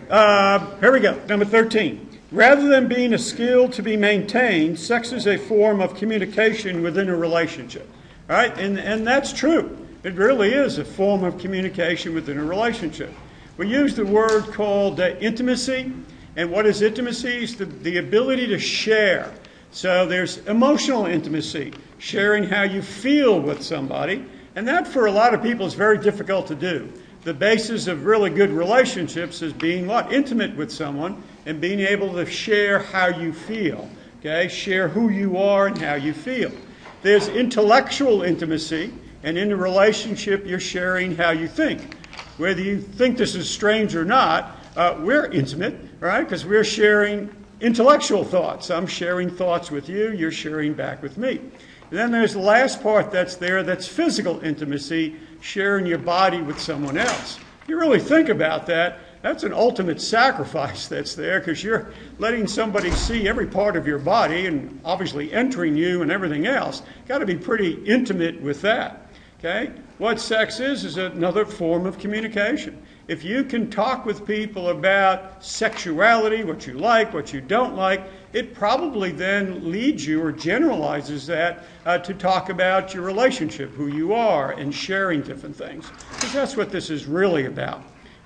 Here we go. Number 13. Rather than being a skill to be maintained, sex is a form of communication within a relationship. All right? And that's true. It really is a form of communication within a relationship. We use the word called intimacy. And what is intimacy? It's the ability to share. So there's emotional intimacy, sharing how you feel with somebody. And that, for a lot of people, is very difficult to do. The basis of really good relationships is being what? Intimate with someone and being able to share how you feel. Okay? Share who you are and how you feel. There's intellectual intimacy, and in a relationship, you're sharing how you think. Whether you think this is strange or not, we're intimate, right? Because we're sharing intellectual thoughts. I'm sharing thoughts with you. You're sharing back with me. And then there's the last part that's there, that's physical intimacy, sharing your body with someone else. If you really think about that, that's an ultimate sacrifice that's there, because you're letting somebody see every part of your body and obviously entering you and everything else. Got to be pretty intimate with that. Okay? What sex is another form of communication. If you can talk with people about sexuality, what you like, what you don't like, it probably then leads you or generalizes that to talk about your relationship, who you are, and sharing different things. Because that's what this is really about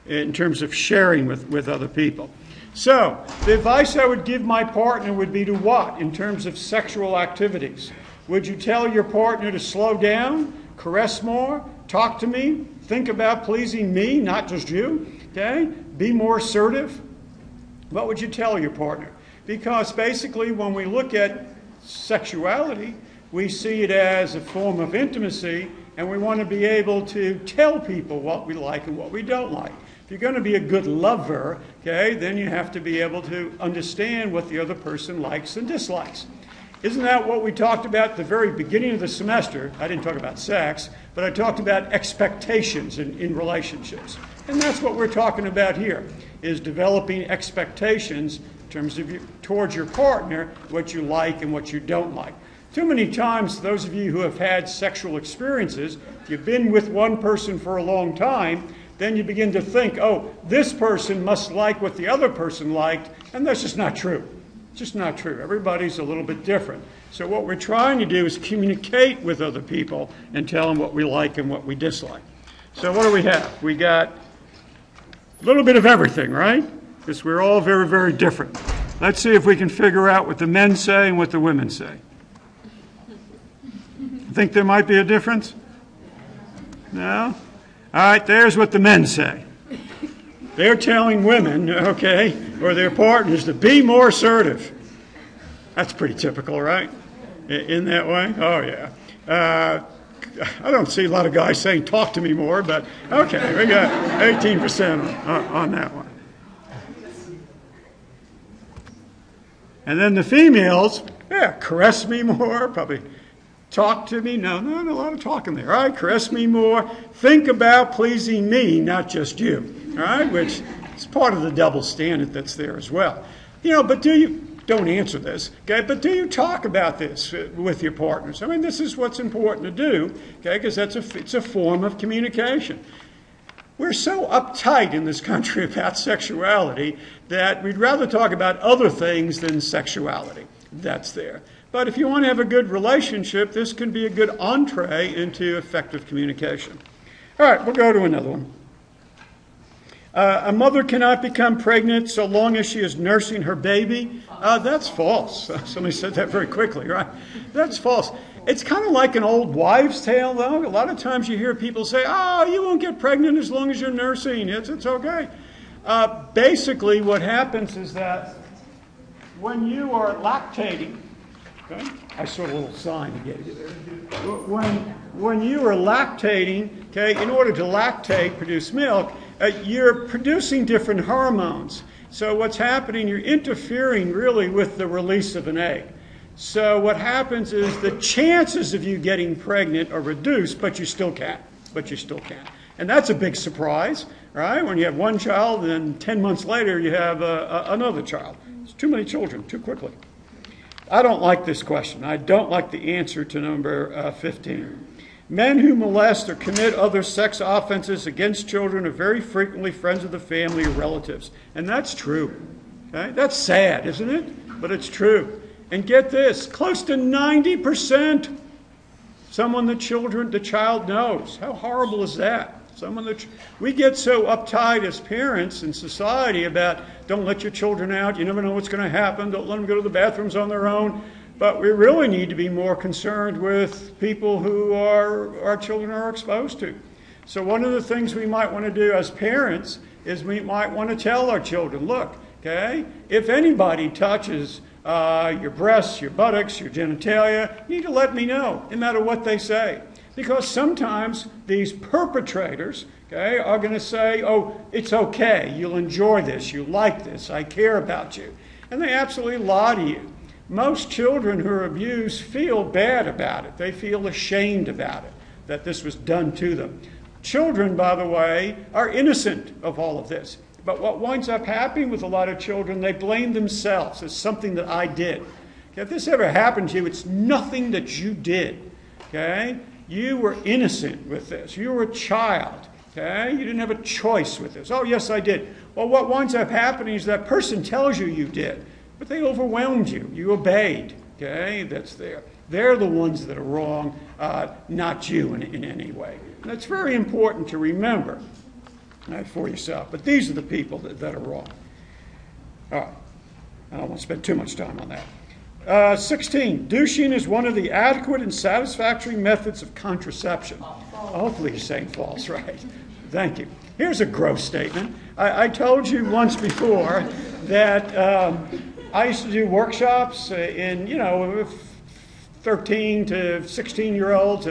in terms of sharing with other people. So, the advice I would give my partner would be to what in terms of sexual activities? Would you tell your partner to slow down, caress more, talk to me, think about pleasing me, not just you, okay? Be more assertive. What would you tell your partner? Because basically when we look at sexuality, we see it as a form of intimacy, and we want to be able to tell people what we like and what we don't like. If you're going to be a good lover, okay, then you have to be able to understand what the other person likes and dislikes. Isn't that what we talked about at the very beginning of the semester? I didn't talk about sex, but I talked about expectations in relationships. And that's what we're talking about here, is developing expectations in terms of towards your partner, what you like and what you don't like. Too many times, those of you who have had sexual experiences, if you've been with one person for a long time, then you begin to think, oh, this person must like what the other person liked, and that's just not true. It's just not true. Everybody's a little bit different. So what we're trying to do is communicate with other people and tell them what we like and what we dislike. So what do we have? We got a little bit of everything, right? Because we're all very, very different. Let's see if we can figure out what the men say and what the women say. Think there might be a difference? No? All right, there's what the men say. They're telling women, okay, or their partners to be more assertive. That's pretty typical, right? In that way? Oh, yeah. I don't see a lot of guys saying, talk to me more, but okay, we got 18% on that one. And then the females, yeah, caress me more, probably talk to me. No, not a lot of talking there. All right, caress me more. Think about pleasing me, not just you. All right, which is part of the double standard that's there as well. You know, but don't answer this, okay, but do you talk about this with your partners? I mean, this is what's important to do, okay, because it's a form of communication. We're so uptight in this country about sexuality that we'd rather talk about other things than sexuality. That's there. But if you want to have a good relationship, this can be a good entree into effective communication. All right, we'll go to another one. A mother cannot become pregnant so long as she is nursing her baby. That's false. Somebody said that very quickly, right? That's false. It's kind of like an old wives' tale, though. A lot of times you hear people say, oh, you won't get pregnant as long as you're nursing. It's okay. Basically, what happens is that when you are lactating, okay, I saw a little sign to get you there. When you are lactating, okay, in order to lactate, produce milk, you're producing different hormones. So what's happening, you're interfering really with the release of an egg. So what happens is the chances of you getting pregnant are reduced, but you still can. And that's a big surprise, right? When you have one child, and then 10 months later you have another child. It's too many children, too quickly. I don't like this question. I don't like the answer to number 15. Men who molest or commit other sex offenses against children are very frequently friends of the family or relatives. And that's true. Okay? That's sad, isn't it? But it's true. And get this, close to 90% someone the child knows. How horrible is that? We get so uptight as parents in society about don't let your children out, you never know what's going to happen, don't let them go to the bathrooms on their own. But we really need to be more concerned with people who our children are exposed to. So one of the things we might want to do as parents is we might want to tell our children, look, okay, if anybody touches your breasts, your buttocks, your genitalia, you need to let me know, no matter what they say. Because sometimes these perpetrators, okay, are going to say, oh, it's okay, you'll enjoy this, you like this, I care about you. And they absolutely lie to you. Most children who are abused feel bad about it. They feel ashamed about it, that this was done to them. Children, by the way, are innocent of all of this. But what winds up happening with a lot of children, they blame themselves. It's something that I did. Okay, if this ever happened to you, it's nothing that you did. Okay? You were innocent with this. You were a child. Okay? You didn't have a choice with this. Oh, yes, I did. Well, what winds up happening is that person tells you you did. But they overwhelmed you. You obeyed. Okay? That's there. They're the ones that are wrong, not you in any way. And that's very important to remember for yourself. But these are the people that are wrong. All right. I don't want to spend too much time on that. 16. Douching is one of the adequate and satisfactory methods of contraception. Hopefully you're saying false, right? Thank you. Here's a gross statement. I told you once before that I used to do workshops in, 13 to 16-year-olds.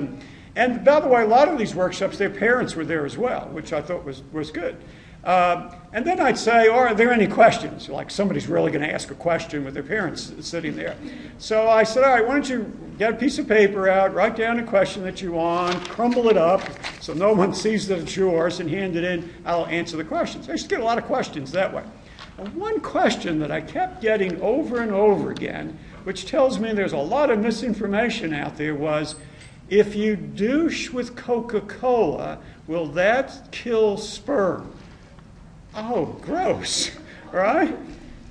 And by the way, a lot of these workshops, their parents were there as well, which I thought was good. And then I'd say, are there any questions? Like somebody's really going to ask a question with their parents sitting there. So I said, all right, why don't you get a piece of paper out, write down a question that you want, crumble it up so no one sees that it's yours, and hand it in. I'll answer the questions. I used to get a lot of questions that way. And one question that I kept getting over and over again, which tells me there's a lot of misinformation out there, was, if you douche with Coca-Cola, will that kill sperm? Oh, gross, right?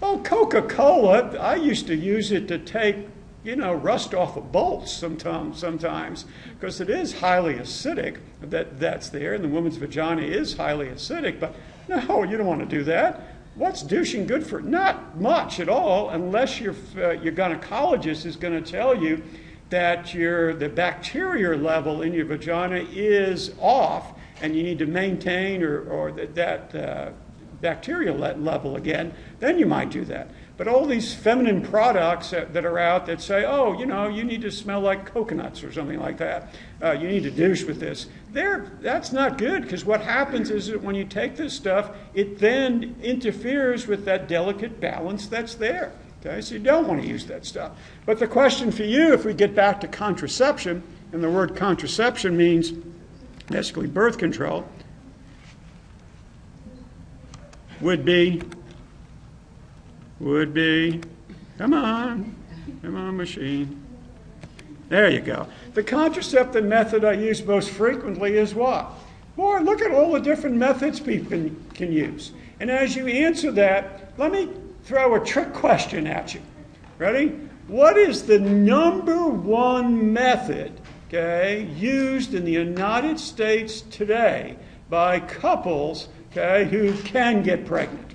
Oh, Coca-Cola, I used to use it to take, rust off of bolts sometimes, because it is highly acidic, that's there, and the woman's vagina is highly acidic, but no, you don't want to do that. What's douching good for? Not much at all, unless your gynecologist is going to tell you that the bacteria level in your vagina is off, and you need to maintain or that bacteria level again, then you might do that. But all these feminine products that are out that say, oh, you need to smell like coconuts or something like that. You need to douche with this. That's not good, because what happens is that when you take this stuff, it then interferes with that delicate balance that's there. Okay, so you don't want to use that stuff. But the question for you, if we get back to contraception, and the word contraception means basically birth control, would be, come on, machine. There you go. The contraceptive method I use most frequently is what? Boy, look at all the different methods people can use. And as you answer that, let me throw a trick question at you. Ready? What is the number one method, okay, used in the United States today by couples, okay, who can get pregnant,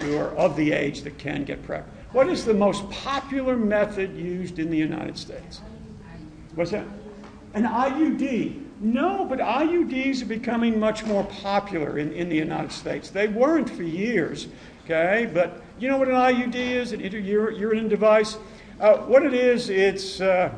who are of the age that can get pregnant? What is the most popular method used in the United States? What's that? An IUD. No, but IUDs are becoming much more popular in the United States. They weren't for years, okay? But you know what an IUD is? An intrauterine device? What it is, it's, how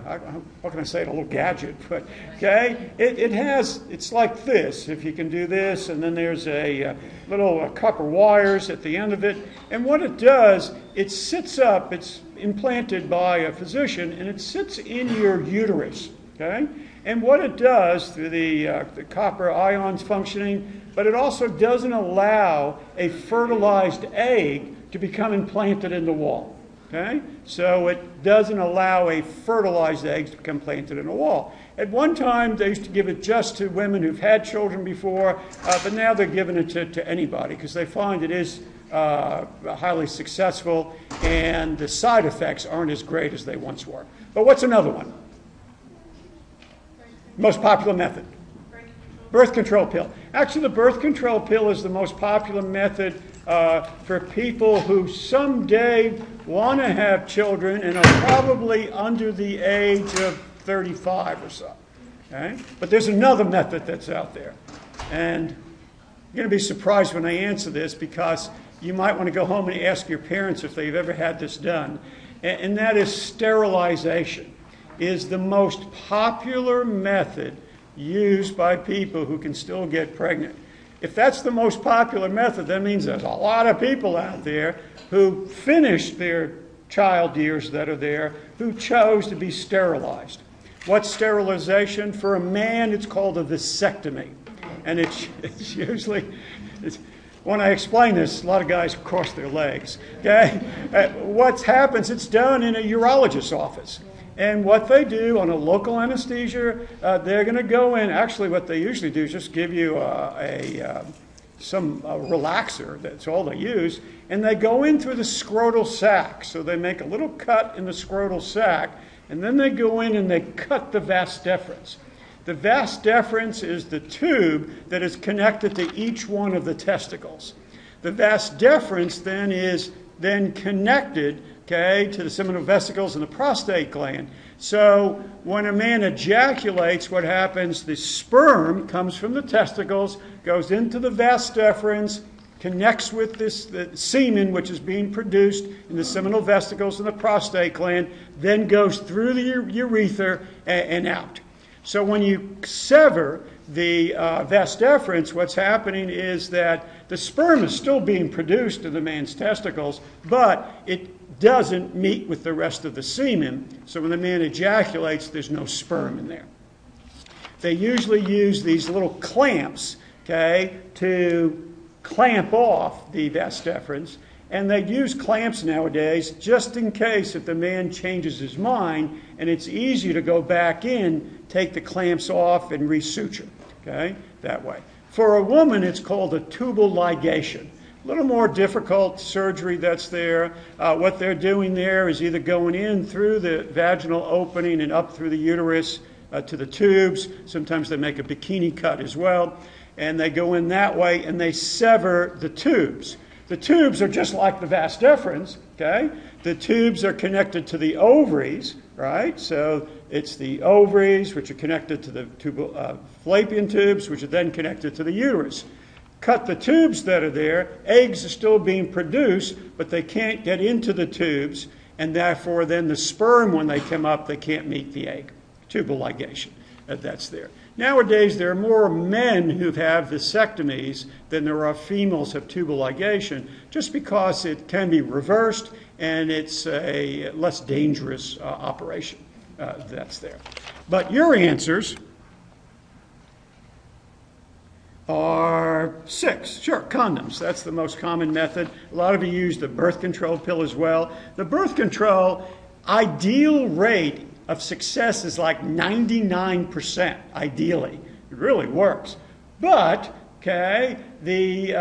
can I say it, a little gadget, but, okay? It's like this, if you can do this, and then there's a little copper wires at the end of it. And what it does, it sits up, it's implanted by a physician, and it sits in your uterus, okay? And what it does, through the copper ions functioning, but it also doesn't allow a fertilized egg to become implanted in the wall. Okay? So it doesn't allow a fertilized egg to become planted in a wall. At one time, they used to give it just to women who've had children before, but now they're giving it to anybody because they find it is highly successful and the side effects aren't as great as they once were. But what's another one? Most popular method? Birth control pill. Actually, the birth control pill is the most popular method for people who someday want to have children and are probably under the age of 35 or so. Okay? But there's another method that's out there. And you're going to be surprised when I answer this because you might want to go home and ask your parents if they've ever had this done. And that is sterilization. Is the most popular method used by people who can still get pregnant. If that's the most popular method, that means there's a lot of people out there who finished their child years that are there who chose to be sterilized. What's sterilization? For a man, it's called a vasectomy. And it's usually, when I explain this, a lot of guys cross their legs. Okay? What happens, it's done in a urologist's office. And what they do on a local anesthesia, they're going to go in. Actually, what they usually do is just give you some relaxer. That's all they use. And they go in through the scrotal sac. So they make a little cut in the scrotal sac. And then they go in and they cut the vas deferens. The vas deferens is the tube that is connected to each one of the testicles. The vas deferens then is connected, okay, to the seminal vesicles and the prostate gland. So when a man ejaculates, what happens, the sperm comes from the testicles, goes into the vas deferens, connects with the semen, which is being produced in the seminal vesicles and the prostate gland, then goes through the urethra and out. So when you sever the vas deferens, what's happening is that the sperm is still being produced in the man's testicles, but it doesn't meet with the rest of the semen. So when the man ejaculates, there's no sperm in there. They usually use these little clamps, okay, to clamp off the vas deferens. And they use clamps nowadays just in case if the man changes his mind and it's easier to go back in, take the clamps off and resuture, okay, that way. For a woman, it's called a tubal ligation. A little more difficult surgery that's there. What they're doing there is either going in through the vaginal opening and up through the uterus to the tubes. Sometimes they make a bikini cut as well. And they go in that way and they sever the tubes. The tubes are just like the vas deferens, okay? The tubes are connected to the ovaries, right? So it's the ovaries, which are connected to the fallopian tubes, which are then connected to the uterus. Cut the tubes that are there, eggs are still being produced, but they can't get into the tubes, and therefore then the sperm, when they come up, they can't meet the egg. Tubal ligation, that's there. Nowadays, there are more men who have vasectomies than there are females who have tubal ligation, just because it can be reversed and it's a less dangerous operation that's there. But your answers are 6. Sure, condoms. That's the most common method. A lot of you use the birth control pill as well. The birth control ideal rate of success is like 99%, ideally. It really works. But, okay, the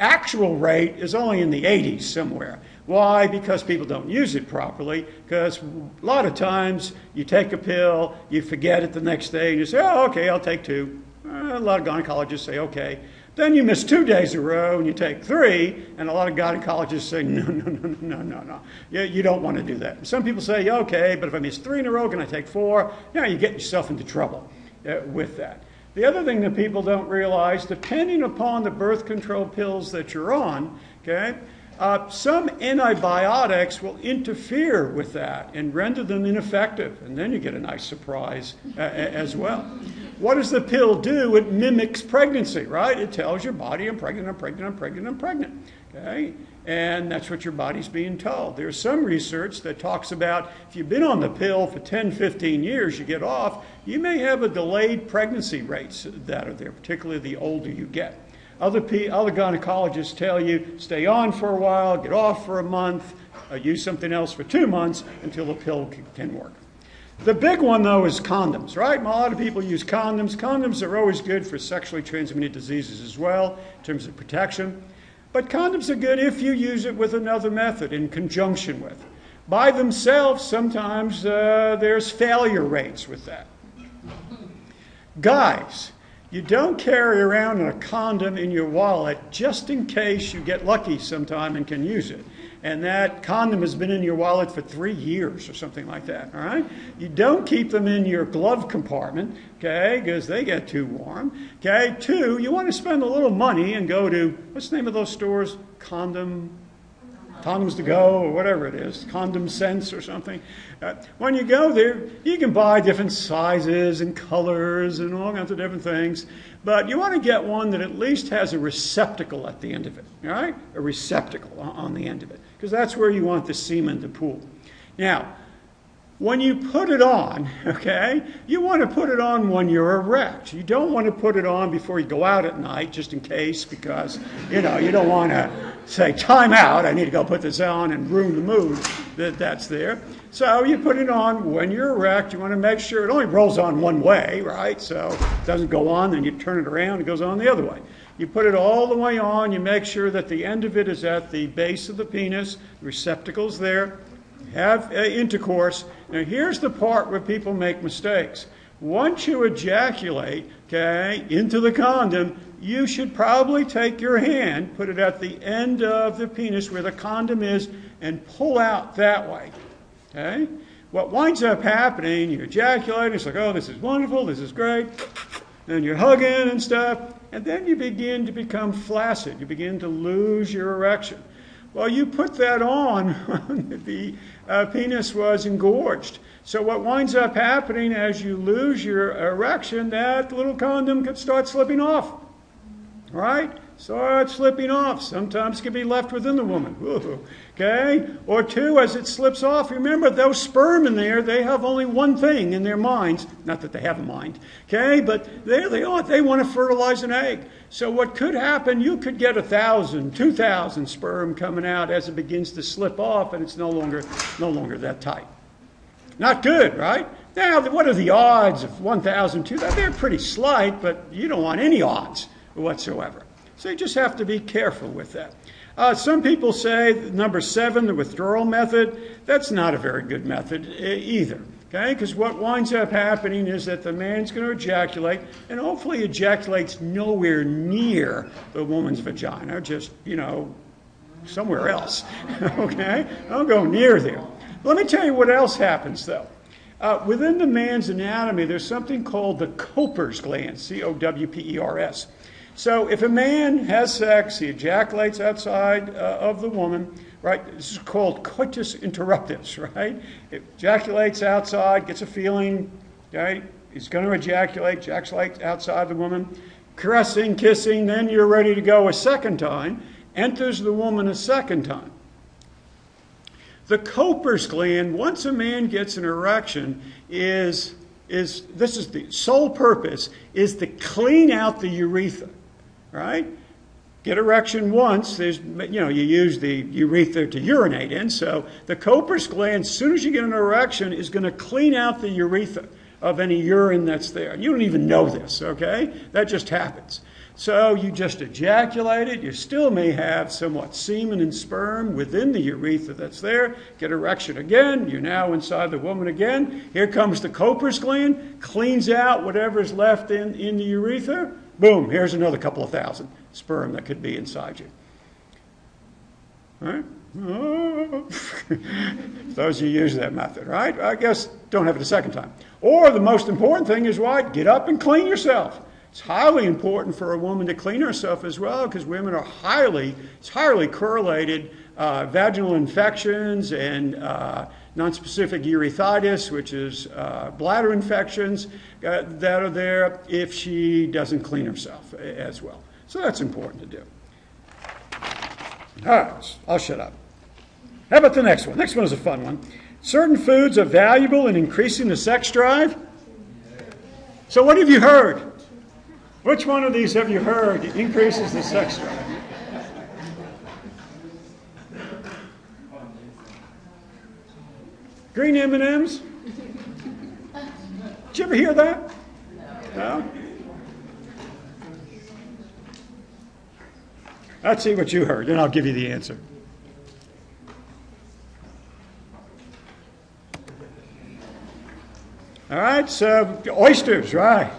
actual rate is only in the 80s somewhere. Why? Because people don't use it properly. Because a lot of times you take a pill, you forget it the next day, and you say, oh, okay, I'll take 2. A lot of gynecologists say, okay. Then you miss 2 days in a row and you take 3, and a lot of gynecologists say, no. You don't want to do that. Some people say, okay, but if I miss 3 in a row, can I take 4? Now you get yourself into trouble with that. The other thing that people don't realize, depending upon the birth control pills that you're on, okay, some antibiotics will interfere with that and render them ineffective, and then you get a nice surprise as well. What does the pill do? It mimics pregnancy, right? It tells your body, I'm pregnant, I'm pregnant, I'm pregnant, I'm pregnant. Okay? And that's what your body's being told. There's some research that talks about if you've been on the pill for 10, 15 years, you get off, you may have a delayed pregnancy rates that are there, particularly the older you get. Other gynecologists tell you, stay on for a while, get off for a month, use something else for 2 months until the pill can work. The big one, though, is condoms, right? A lot of people use condoms. Condoms are always good for sexually transmitted diseases as well, in terms of protection. But condoms are good if you use it with another method in conjunction with. By themselves, sometimes there's failure rates with that. Guys, you don't carry around a condom in your wallet just in case you get lucky sometime and can use it. And that condom has been in your wallet for 3 years or something like that, all right? You don't keep them in your glove compartment, okay, because they get too warm, okay? 2, you want to spend a little money and go to, what's the name of those stores? Condoms to Go, or whatever it is, Condom Sense or something. When you go there, you can buy different sizes and colors and all kinds of different things, but you want to get one that at least has a receptacle at the end of it, all right? A receptacle on the end of it, because that's where you want the semen to pool. Now, when you put it on, okay, you want to put it on when you're erect. You don't want to put it on before you go out at night, just in case, because, you know, you don't want to say, time out, I need to go put this on and ruin the mood that's there. So you put it on when you're erect. You want to make sure it only rolls on one way, right? So it doesn't go on, then you turn it around, it goes on the other way. You put it all the way on, you make sure that the end of it is at the base of the penis, the receptacle's there. Have intercourse. Now here's the part where people make mistakes. Once you ejaculate, okay, into the condom, you should probably take your hand, put it at the end of the penis where the condom is, and pull out that way. Okay? What winds up happening, you ejaculate, it's like, oh, this is wonderful, this is great, and you're hugging and stuff, and then you begin to become flaccid. You begin to lose your erection. Well, you put that on when the penis was engorged. So what winds up happening as you lose your erection, that little condom could start slipping off. Right? Start slipping off. Sometimes it can be left within the woman. Ooh, okay? Or 2, as it slips off, remember those sperm in there, they have only one thing in their minds. Not that they have a mind. Okay? But they want to fertilize an egg. So what could happen, you could get 1,000, 2,000 sperm coming out as it begins to slip off, and it's no longer that tight. Not good, right? Now, what are the odds of 1,000, 2,000? They're pretty slight, but you don't want any odds whatsoever. So you just have to be careful with that. Some people say number 7, the withdrawal method, that's not a very good method either. Okay, because what winds up happening is that the man's going to ejaculate, and hopefully ejaculates nowhere near the woman's vagina, just, you know, somewhere else. Okay, don't go near there. Let me tell you what else happens, though. Within the man's anatomy, there's something called the Cowper's gland, C-O-W-P-E-R-S. So if a man has sex, he ejaculates outside of the woman, right? This is called coitus interruptus, right? It ejaculates outside, gets a feeling, right? He's going to ejaculate outside the woman, caressing, kissing, then you're ready to go a second time, enters the woman a second time. The Cowper's gland, once a man gets an erection, this is the sole purpose, is to clean out the urethra, right? Get erection once, you use the urethra to urinate in, so the Cowper's gland, as soon as you get an erection, is going to clean out the urethra of any urine that's there. You don't even know this, okay? That just happens. So you just ejaculated, you still may have somewhat semen and sperm within the urethra that's there, get erection again, you're now inside the woman again, here comes the Cowper's gland, cleans out whatever's left in the urethra, boom, here's another couple of thousand sperm that could be inside you. All right? Oh. Those who use that method, right? I guess don't have it a second time. Or the most important thing is what? Get up and clean yourself. It's highly important for a woman to clean herself as well, because women are highly correlated. Vaginal infections and nonspecific urethritis, which is bladder infections that are there if she doesn't clean herself as well. So that's important to do. All right, I'll shut up. How about the next one? Next one is a fun one. Certain foods are valuable in increasing the sex drive. So what have you heard? Which one of these have you heard increases the sex drive? Green M&Ms? Did you ever hear that? No? Let's see what you heard, then I'll give you the answer. All right, so oysters, right.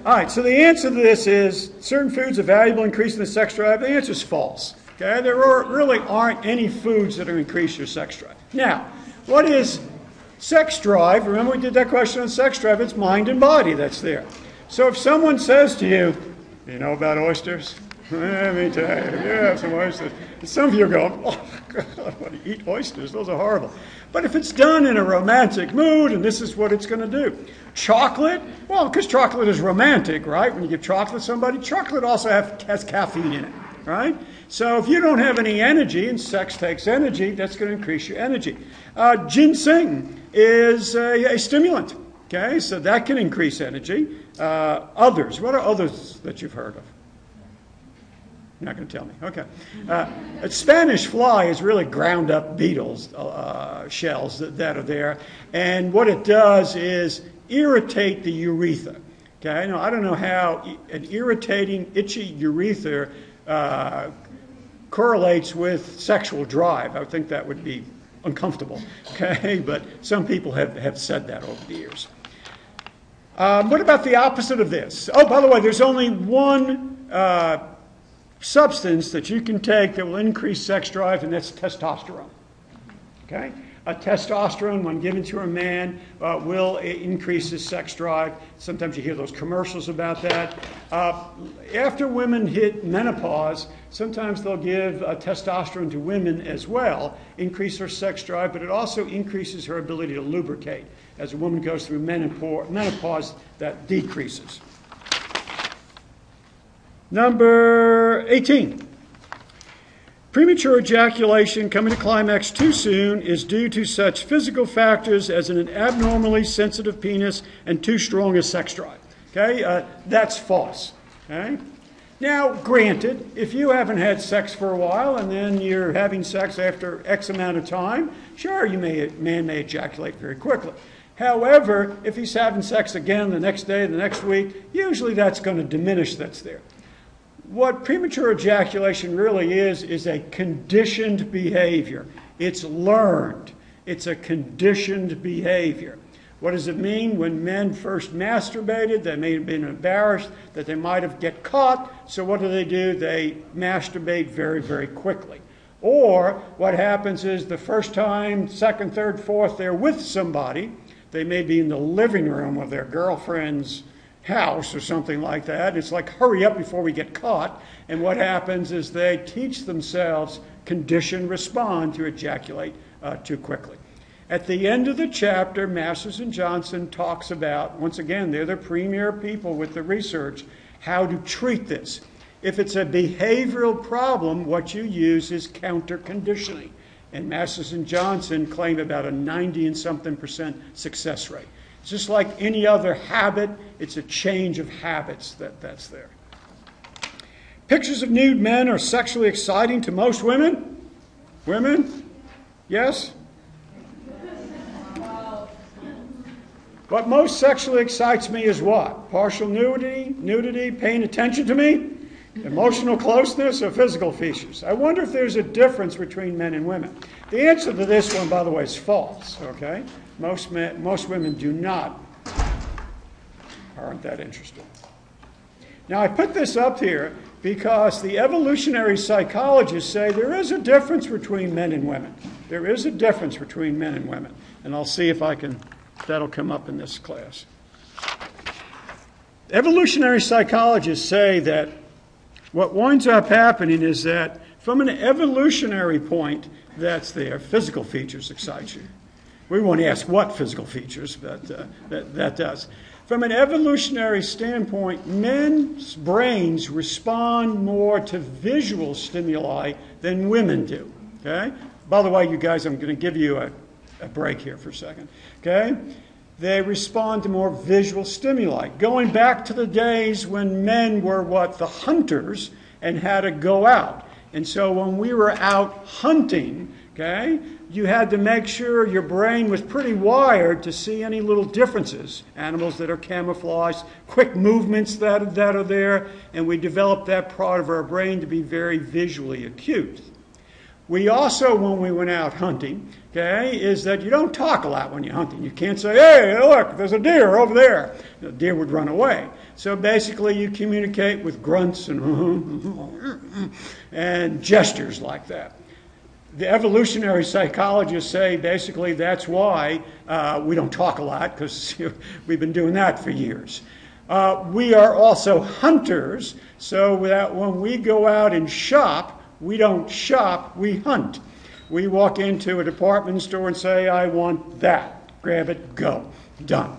All right, so the answer to this is certain foods are valuable, increasing the sex drive. The answer is false. Okay, there really aren't any foods that increase your sex drive. Now, what is sex drive? Remember we did that question on sex drive. It's mind and body that's there. So if someone says to you, you know about oysters? Let me tell you, you have some oysters. And some of you are going, oh, God, I want to eat oysters. Those are horrible. But if it's done in a romantic mood, and this is what it's going to do. Chocolate, well, because chocolate is romantic, right? When you give chocolate to somebody, chocolate also has caffeine in it, right? So if you don't have any energy, and sex takes energy, that's going to increase your energy. Ginseng is a stimulant, okay? So that can increase energy. Others, what are others that you've heard of? You're not going to tell me. Okay. A Spanish fly is really ground up beetles, shells that are there. And what it does is irritate the urethra. Okay. Now, I don't know how an irritating, itchy urethra correlates with sexual drive. I would think that would be uncomfortable. Okay. But some people have said that over the years. What about the opposite of this? Oh, by the way, there's only one substance that you can take that will increase sex drive, and that's testosterone. Okay? Testosterone, when given to a man, will increase his sex drive. Sometimes you hear those commercials about that. After women hit menopause, sometimes they'll give testosterone to women as well, increase her sex drive, but it also increases her ability to lubricate. As a woman goes through menopause, that decreases. Number 18. Premature ejaculation coming to climax too soon is due to such physical factors as an abnormally sensitive penis and too strong a sex drive. Okay, that's false. Okay. Now, granted, if you haven't had sex for a while and then you're having sex after X amount of time, sure, man may ejaculate very quickly. However, if he's having sex again the next day, the next week, usually that's going to diminish that's there. What premature ejaculation really is a conditioned behavior. It's learned. It's a conditioned behavior. What does it mean? When men first masturbated, they may have been embarrassed that they might have get caught. So what do? They masturbate very, very quickly. Or what happens is the first time, second, third, fourth, they're with somebody. They may be in the living room of their girlfriend's house or something like that. It's like, hurry up before we get caught. And what happens is they teach themselves, condition, respond to ejaculate too quickly. At the end of the chapter, Masters and Johnson talks about, once again, they're the premier people with the research, how to treat this. If it's a behavioral problem, what you use is counter conditioning. And Masters and Johnson claim about a 90-and-something% success rate. Just like any other habit, it's a change of habits that's there. Pictures of nude men are sexually exciting to most women? Women? Yes? What most sexually excites me is what? Partial nudity, paying attention to me, emotional closeness, or physical features. I wonder if there's a difference between men and women. The answer to this one, by the way, is false, okay? Most women aren't that interested. Now, I put this up here because the evolutionary psychologists say there is a difference between men and women. There is a difference between men and women. And I'll see if that'll come up in this class. Evolutionary psychologists say that what winds up happening is that from an evolutionary point, that's there. Physical features excite you. We won't ask what physical features, but that does. From an evolutionary standpoint, men's brains respond more to visual stimuli than women do. Okay? By the way, you guys, I'm going to give you a break here for a second. Okay? They respond to more visual stimuli. Going back to the days when men were the hunters and had to go out. And so when we were out hunting, Okay? You had to make sure your brain was pretty wired to see any little differences. Animals that are camouflaged, quick movements that are there, and we developed that part of our brain to be very visually acute. We also, when we went out hunting, okay, is that you don't talk a lot when you're hunting. You can't say, hey, look, there's a deer over there. The deer would run away. So basically you communicate with grunts and gestures like that. The evolutionary psychologists say basically that's why we don't talk a lot, because we've been doing that for years. We are also hunters, so when we go out and shop, we don't shop, we hunt. We walk into a department store and say, I want that. Grab it, go. Done.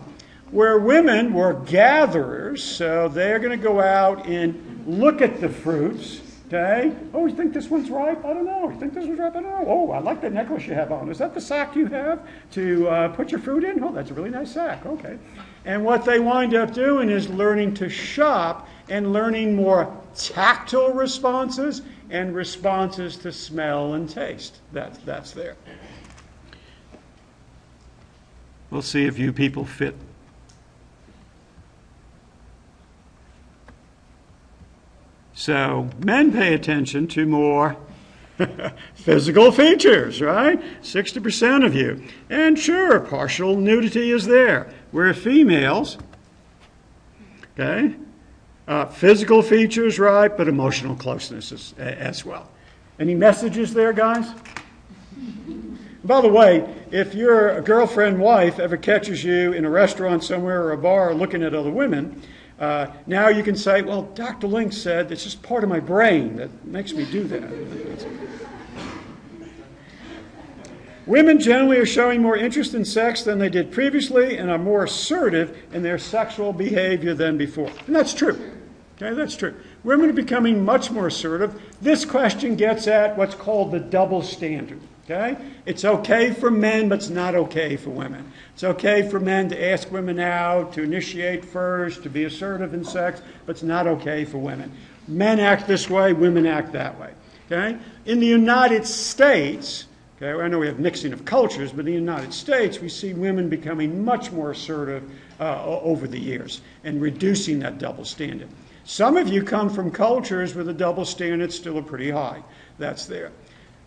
Where women were gatherers, so they're going to go out and look at the fruits. Okay? Oh, you think this one's ripe? I don't know. You think this one's ripe? I don't know. Oh, I like that necklace you have on. Is that the sack you have to put your fruit in? Oh, that's a really nice sack. Okay. And what they wind up doing is learning to shop and learning more tactile responses and responses to smell and taste. That's there. We'll see if you people fit. So men pay attention to more physical features, right? 60% of you. And sure, partial nudity is there. Where females, okay, physical features, right, but emotional closeness as well. Any messages there, guys? By the way, if your girlfriend, wife ever catches you in a restaurant somewhere or a bar looking at other women, now you can say, well, Dr. Link said it's just part of my brain that makes me do that. Women generally are showing more interest in sex than they did previously and are more assertive in their sexual behavior than before. And that's true. Okay, that's true. Women are becoming much more assertive. This question gets at what's called the double standard. Okay? It's okay for men, but it's not okay for women. It's okay for men to ask women out, to initiate first, to be assertive in sex, but it's not okay for women. Men act this way, women act that way. Okay? In the United States, okay, I know we have mixing of cultures, but in the United States, we see women becoming much more assertive over the years and reducing that double standard. Some of you come from cultures where the double standard's still pretty high. That's there.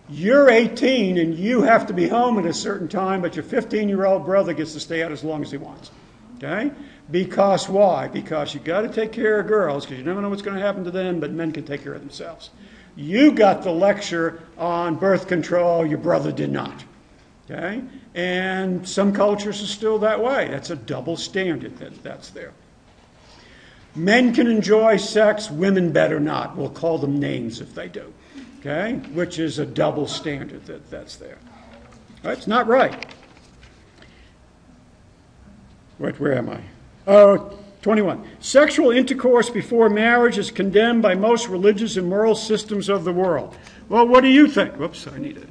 You're 18 and you have to be home at a certain time, but your 15-year-old brother gets to stay out as long as he wants. Okay? Because why? Because you got to take care of girls, because you never know what's going to happen to them, but men can take care of themselves. You got the lecture on birth control, your brother did not. Okay? And some cultures are still that way. That's a double standard that's there. Men can enjoy sex, women better not. We'll call them names if they do. Okay? Which is a double standard that's there. That's not right. Where am I? 21. Sexual intercourse before marriage is condemned by most religious and moral systems of the world. Well, what do you think? Whoops, I need it.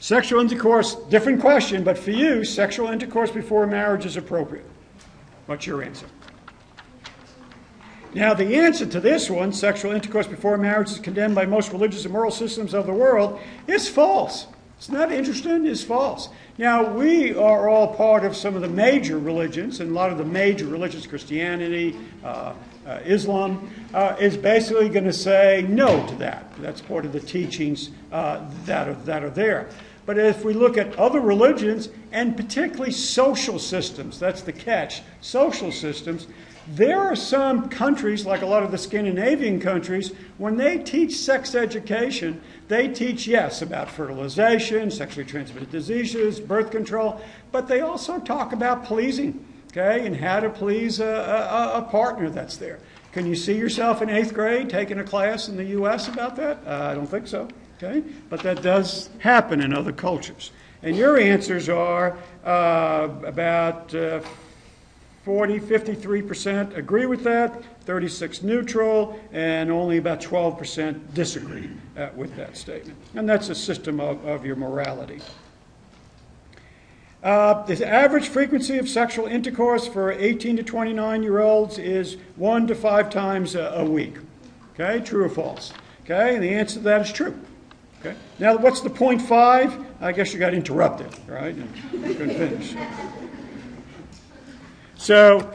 Sexual intercourse, different question, but for you, sexual intercourse before marriage is appropriate. What's your answer? Now, the answer to this one, sexual intercourse before marriage is condemned by most religious and moral systems of the world, is false. It's not interesting, it's false. Now, we are all part of some of the major religions, and a lot of the major religions, Christianity, Islam, is basically going to say no to that. That's part of the teachings that are there. But if we look at other religions, and particularly social systems, that's the catch, social systems, there are some countries, like a lot of the Scandinavian countries, when they teach sex education, they teach, yes, about fertilization, sexually transmitted diseases, birth control, but they also talk about pleasing, okay, and how to please a partner that's there. Can you see yourself in 8th grade taking a class in the U.S. about that? I don't think so, okay? But that does happen in other cultures. And your answers are about 53% agree with that, 36% neutral, and only about 12% disagree with that statement. And that's a system of your morality. The average frequency of sexual intercourse for 18 to 29-year-olds is 1 to 5 times a week. Okay, true or false? Okay, and the answer to that is true. Okay, now what's the 0.5? I guess you got interrupted, right? And couldn't finish. So,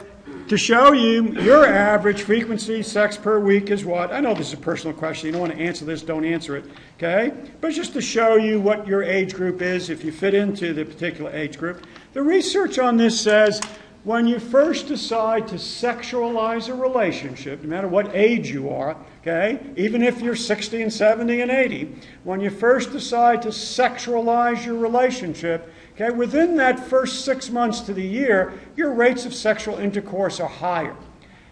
to show you your average frequency sex per week is what? I know this is a personal question. You don't want to answer this, don't answer it. Okay? But just to show you what your age group is, if you fit into the particular age group. The research on this says when you first decide to sexualize a relationship, no matter what age you are, okay, even if you're 60 and 70 and 80, when you first decide to sexualize your relationship, okay, within that first 6 months to the year, your rates of sexual intercourse are higher.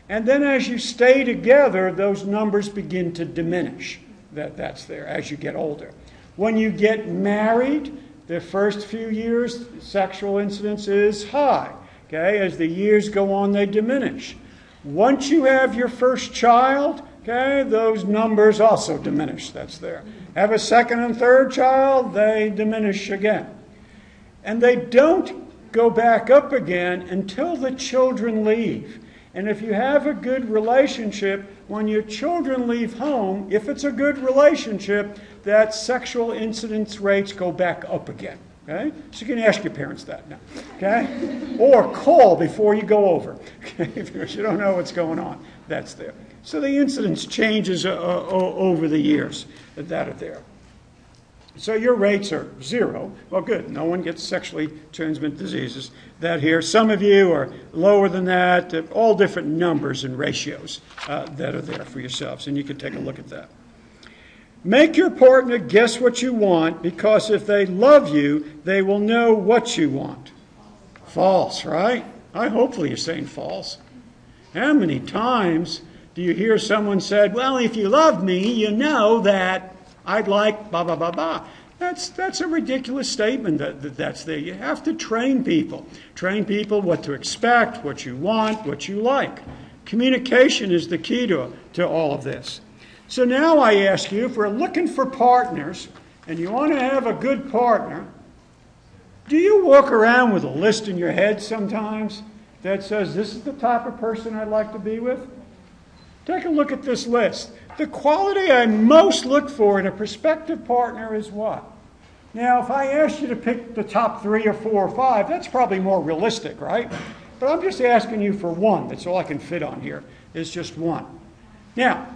And then as you stay together, those numbers begin to diminish. That's there as you get older. When you get married, the first few years, sexual incidence is high. Okay, as the years go on, they diminish. Once you have your first child, okay, those numbers also diminish. That's there. Have a second and third child, they diminish again. And they don't go back up again until the children leave. And if you have a good relationship, when your children leave home, if it's a good relationship, that sexual incidence rates go back up again. Okay? So you can ask your parents that now. Okay? Or call before you go over. Okay? Because you don't know what's going on. That's there. So the incidence changes over the years that are there. So your rates are 0. Well, good. No one gets sexually transmitted diseases. That here. Some of you are lower than that. All different numbers and ratios that are there for yourselves. And you can take a look at that. Make your partner guess what you want, because if they love you, they will know what you want. False, right? Hopefully you're saying false. How many times do you hear someone said, well, if you love me, you know that I'd like blah, blah, blah, blah. That's a ridiculous statement that's there. You have to train people. Train people what to expect, what you want, what you like. Communication is the key to all of this. So now I ask you, if we're looking for partners, and you want to have a good partner, do you walk around with a list in your head sometimes that says, this is the type of person I'd like to be with? Take a look at this list. The quality I most look for in a prospective partner is what? Now, if I asked you to pick the top 3 or 4 or 5, that's probably more realistic, right? But I'm just asking you for one. That's all I can fit on here, is just one. Now,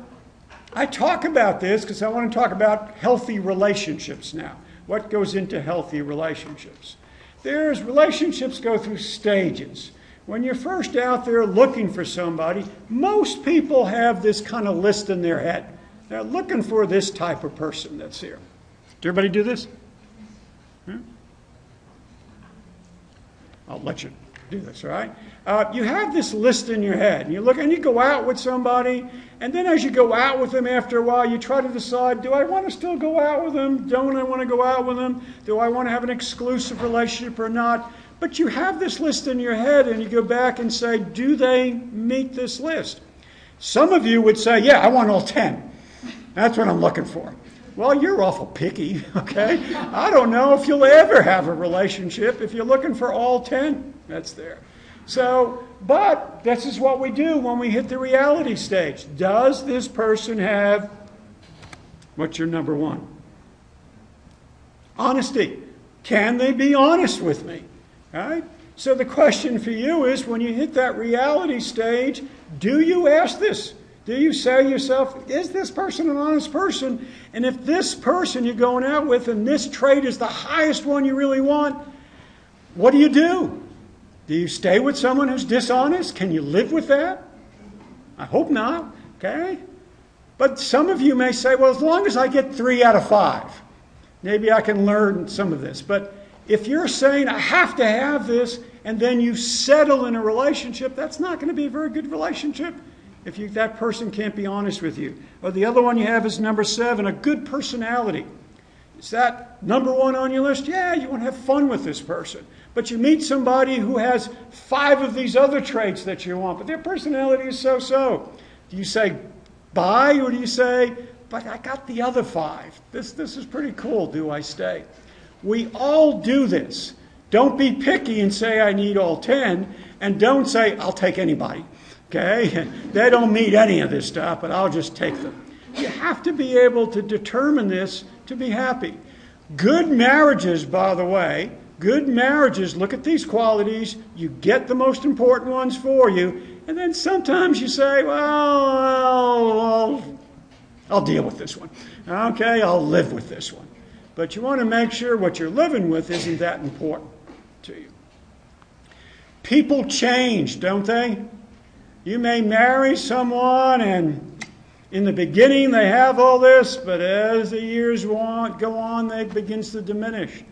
I talk about this because I want to talk about healthy relationships now. What goes into healthy relationships? Relationships go through stages. When you're first out there looking for somebody, most people have this kind of list in their head. They're looking for this type of person that's here. Does everybody do this? I'll let you do this, all right? You have this list in your head, and you look and you go out with somebody, and then as you go out with them after a while, you try to decide, do I want to still go out with them? Don't I want to go out with them? Do I want to have an exclusive relationship or not? But you have this list in your head, and you go back and say, do they meet this list? Some of you would say, yeah, I want all 10. That's what I'm looking for. Well, you're awful picky, okay? I don't know if you'll ever have a relationship if you're looking for all 10 that's there. So, but this is what we do when we hit the reality stage. Does this person have, what's your number one? Honesty. Can they be honest with me? All right? So the question for you is, when you hit that reality stage, do you ask this? Do you say to yourself, is this person an honest person? And if this person you're going out with and this trait is the highest one you really want, what do? Do you stay with someone who's dishonest? Can you live with that? I hope not, okay? But some of you may say, well, as long as I get 3 out of 5, maybe I can learn some of this. But if you're saying, I have to have this, and then you settle in a relationship, that's not going to be a very good relationship if that person can't be honest with you. Or the other one you have is number 7, a good personality. Is that number 1 on your list? Yeah, you want to have fun with this person. But you meet somebody who has 5 of these other traits that you want, but their personality is so-so. Do you say bye, or do you say, but I got the other 5. This is pretty cool. Do I stay? We all do this. Don't be picky and say, I need all 10, and don't say, I'll take anybody. Okay? They don't meet any of this stuff, but I'll just take them. You have to be able to determine this to be happy. Good marriages, by the way, good marriages look at these qualities, you get the most important ones for you, and then sometimes you say, well, I'll deal with this one. Okay, I'll live with this one. But you want to make sure what you're living with isn't that important to you. People change, don't they? You may marry someone and in the beginning they have all this, but as the years go on, it begins to diminish.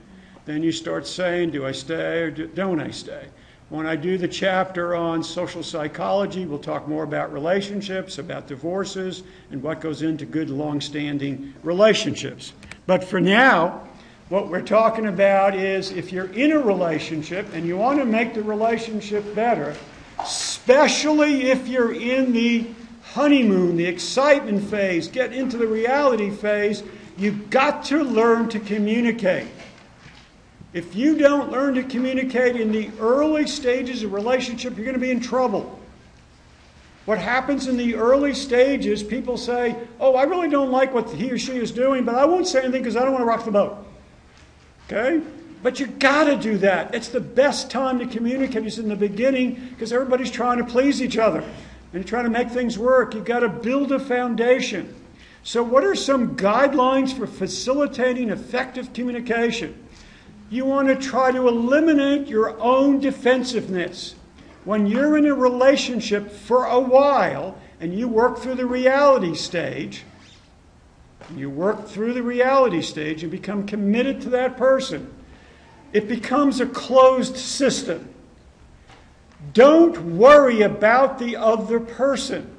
Then you start saying, do I stay or don't I stay? When I do the chapter on social psychology, we'll talk more about relationships, about divorces, and what goes into good, long-standing relationships. But for now, what we're talking about is if you're in a relationship and you want to make the relationship better, especially if you're in the honeymoon, the excitement phase, get into the reality phase, you've got to learn to communicate. If you don't learn to communicate in the early stages of relationship, you're going to be in trouble. What happens in the early stages, people say, oh, I really don't like what he or she is doing, but I won't say anything because I don't want to rock the boat. Okay? But you got to do that. It's the best time to communicate is in the beginning because everybody's trying to please each other. And you're trying to make things work. You've got to build a foundation. So what are some guidelines for facilitating effective communication? You want to try to eliminate your own defensive-ness. When you're in a relationship for a while and you work through the reality stage, and become committed to that person, it becomes a closed system. Don't worry about the other person.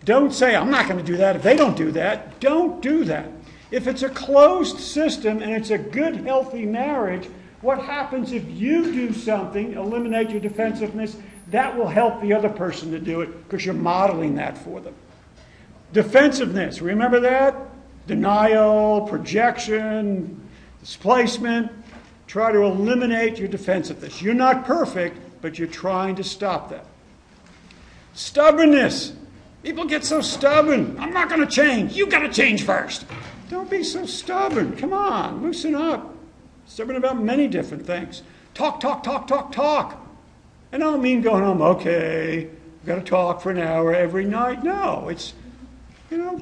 Don't say, I'm not going to do that if they don't do that. Don't do that. If it's a closed system and it's a good, healthy marriage, what happens if you do something, eliminate your defensiveness, that will help the other person to do it because you're modeling that for them. Defensiveness, remember that? Denial, projection, displacement. Try to eliminate your defensiveness. You're not perfect, but you're trying to stop that. Stubbornness. People get so stubborn. I'm not going to change. You've got to change first. Don't be so stubborn. Come on, loosen up. Stubborn about many different things. Talk. And I don't mean going home, okay, we've got to talk for an hour every night. No, it's,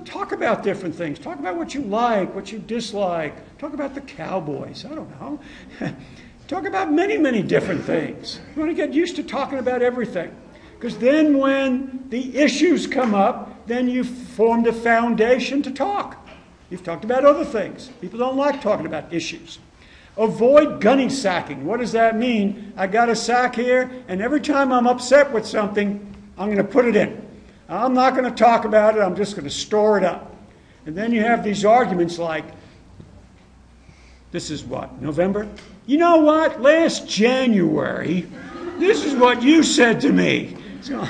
talk about different things. Talk about what you like, what you dislike. Talk about the Cowboys. I don't know. Talk about many, many different things. You want to get used to talking about everything. Because then when the issues come up, then you've formed a foundation to talk. You've talked about other things. People don't like talking about issues. Avoid gunny sacking. What does that mean? I got a sack here, and every time I'm upset with something, I'm going to put it in. I'm not going to talk about it. I'm just going to store it up. And then you have these arguments like, this is what, November? You know what? Last January, this is what you said to me. So,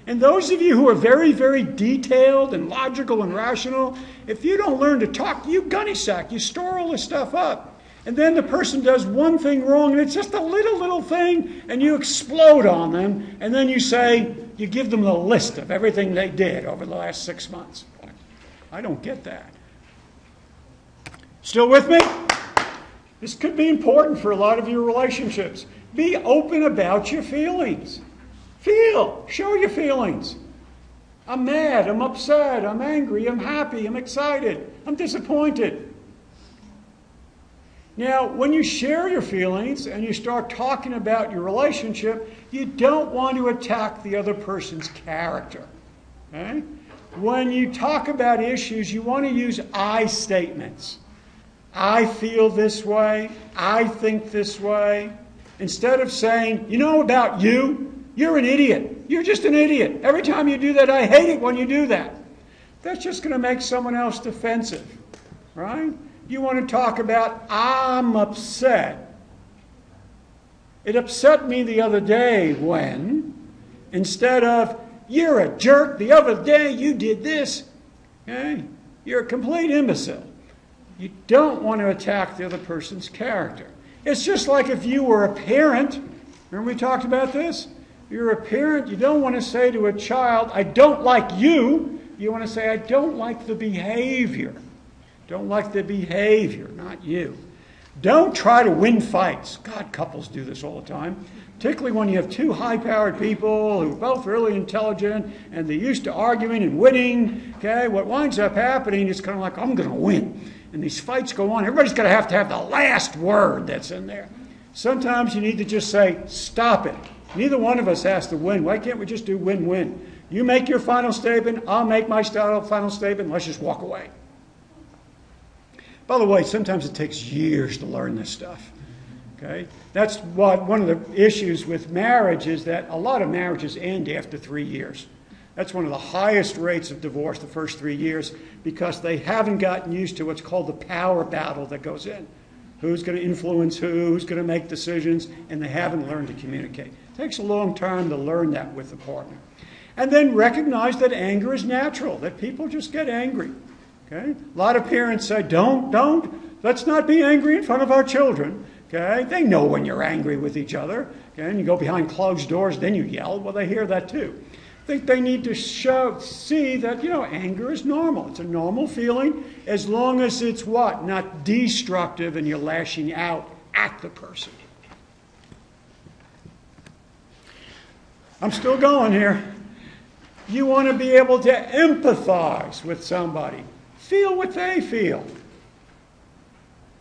and those of you who are very, very detailed and logical and rational, if you don't learn to talk, you gunny sack. You store all this stuff up. And then the person does one thing wrong, and it's just a little thing, and you explode on them, and then you say, you give them the list of everything they did over the last 6 months. I don't get that. Still with me? This could be important for a lot of your relationships. Be open about your feelings. Show your feelings. I'm mad, I'm upset, I'm angry, I'm happy, I'm excited, I'm disappointed. Now, when you share your feelings and you start talking about your relationship, you don't want to attack the other person's character. Okay? When you talk about issues, you want to use I statements. I feel this way, I think this way. Instead of saying, about you, you're an idiot. You're just an idiot. Every time you do that, I hate it when you do that. That's just going to make someone else defensive, right? You want to talk about, I'm upset. It upset me the other day when, instead of, you're a jerk, the other day you did this, okay? You're a complete imbecile. You don't want to attack the other person's character. It's just like if you were a parent. Remember we talked about this? You're a parent, you don't want to say to a child, I don't like you. You want to say, I don't like the behavior. Don't like the behavior, not you. Don't try to win fights. God, couples do this all the time. Particularly when you have two high-powered people who are both really intelligent and they're used to arguing and winning. Okay, what winds up happening is kind of like, I'm going to win. And these fights go on. Everybody's going to have the last word that's in there. Sometimes you need to just say, stop it. Neither one of us has to win. Why can't we just do win-win? You make your final statement, I'll make my final statement, let's just walk away. By the way, sometimes it takes years to learn this stuff. Okay? That's what one of the issues with marriage is that a lot of marriages end after 3 years. That's one of the highest rates of divorce the first 3 years because they haven't gotten used to what's called the power battle that goes in. Who's going to influence who's going to make decisions, and they haven't learned to communicate. It takes a long time to learn that with the partner. And then recognize that anger is natural, that people just get angry. Okay? A lot of parents say, let's not be angry in front of our children. Okay? They know when you're angry with each other. Okay? And you go behind closed doors, then you yell. Well, they hear that too. I think they need to see that, anger is normal. It's a normal feeling as long as it's what? Not destructive and you're lashing out at the person. I'm still going here. You want to be able to empathize with somebody. Feel what they feel.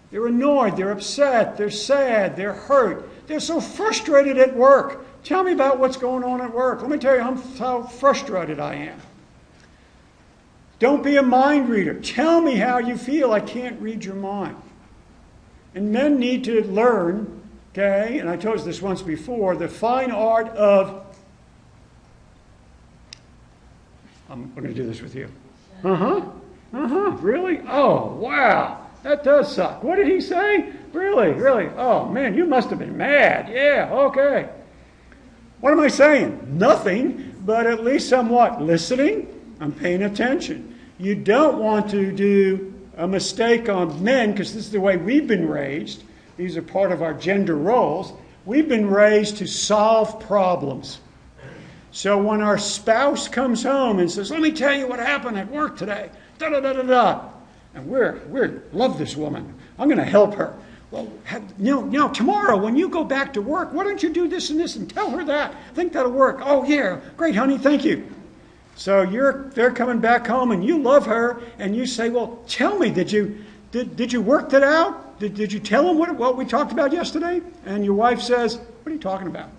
They're annoyed, they're upset, they're sad, they're hurt. They're so frustrated at work. Tell me about what's going on at work. Let me tell you how frustrated I am. Don't be a mind reader. Tell me how you feel. I can't read your mind. And men need to learn, okay, and I told you this once before, the fine art of, I'm going to do this with you. Really? Oh, wow. That does suck. What did he say? Really? Oh, man, you must have been mad. Yeah, okay. What am I saying? Nothing, but at least somewhat listening. I'm paying attention. You don't want to do a mistake on men, because this is the way we've been raised. These are part of our gender roles. We've been raised to solve problems. So when our spouse comes home and says, let me tell you what happened at work today, da-da-da-da-da, and we love this woman. I'm going to help her. Well, tomorrow when you go back to work, why don't you do this and this and tell her that? I think that'll work. Oh, yeah. Great, honey. Thank you. So they're coming back home and you love her and you say, well, tell me, did you work that out? Did you tell him what we talked about yesterday? And your wife says, what are you talking about?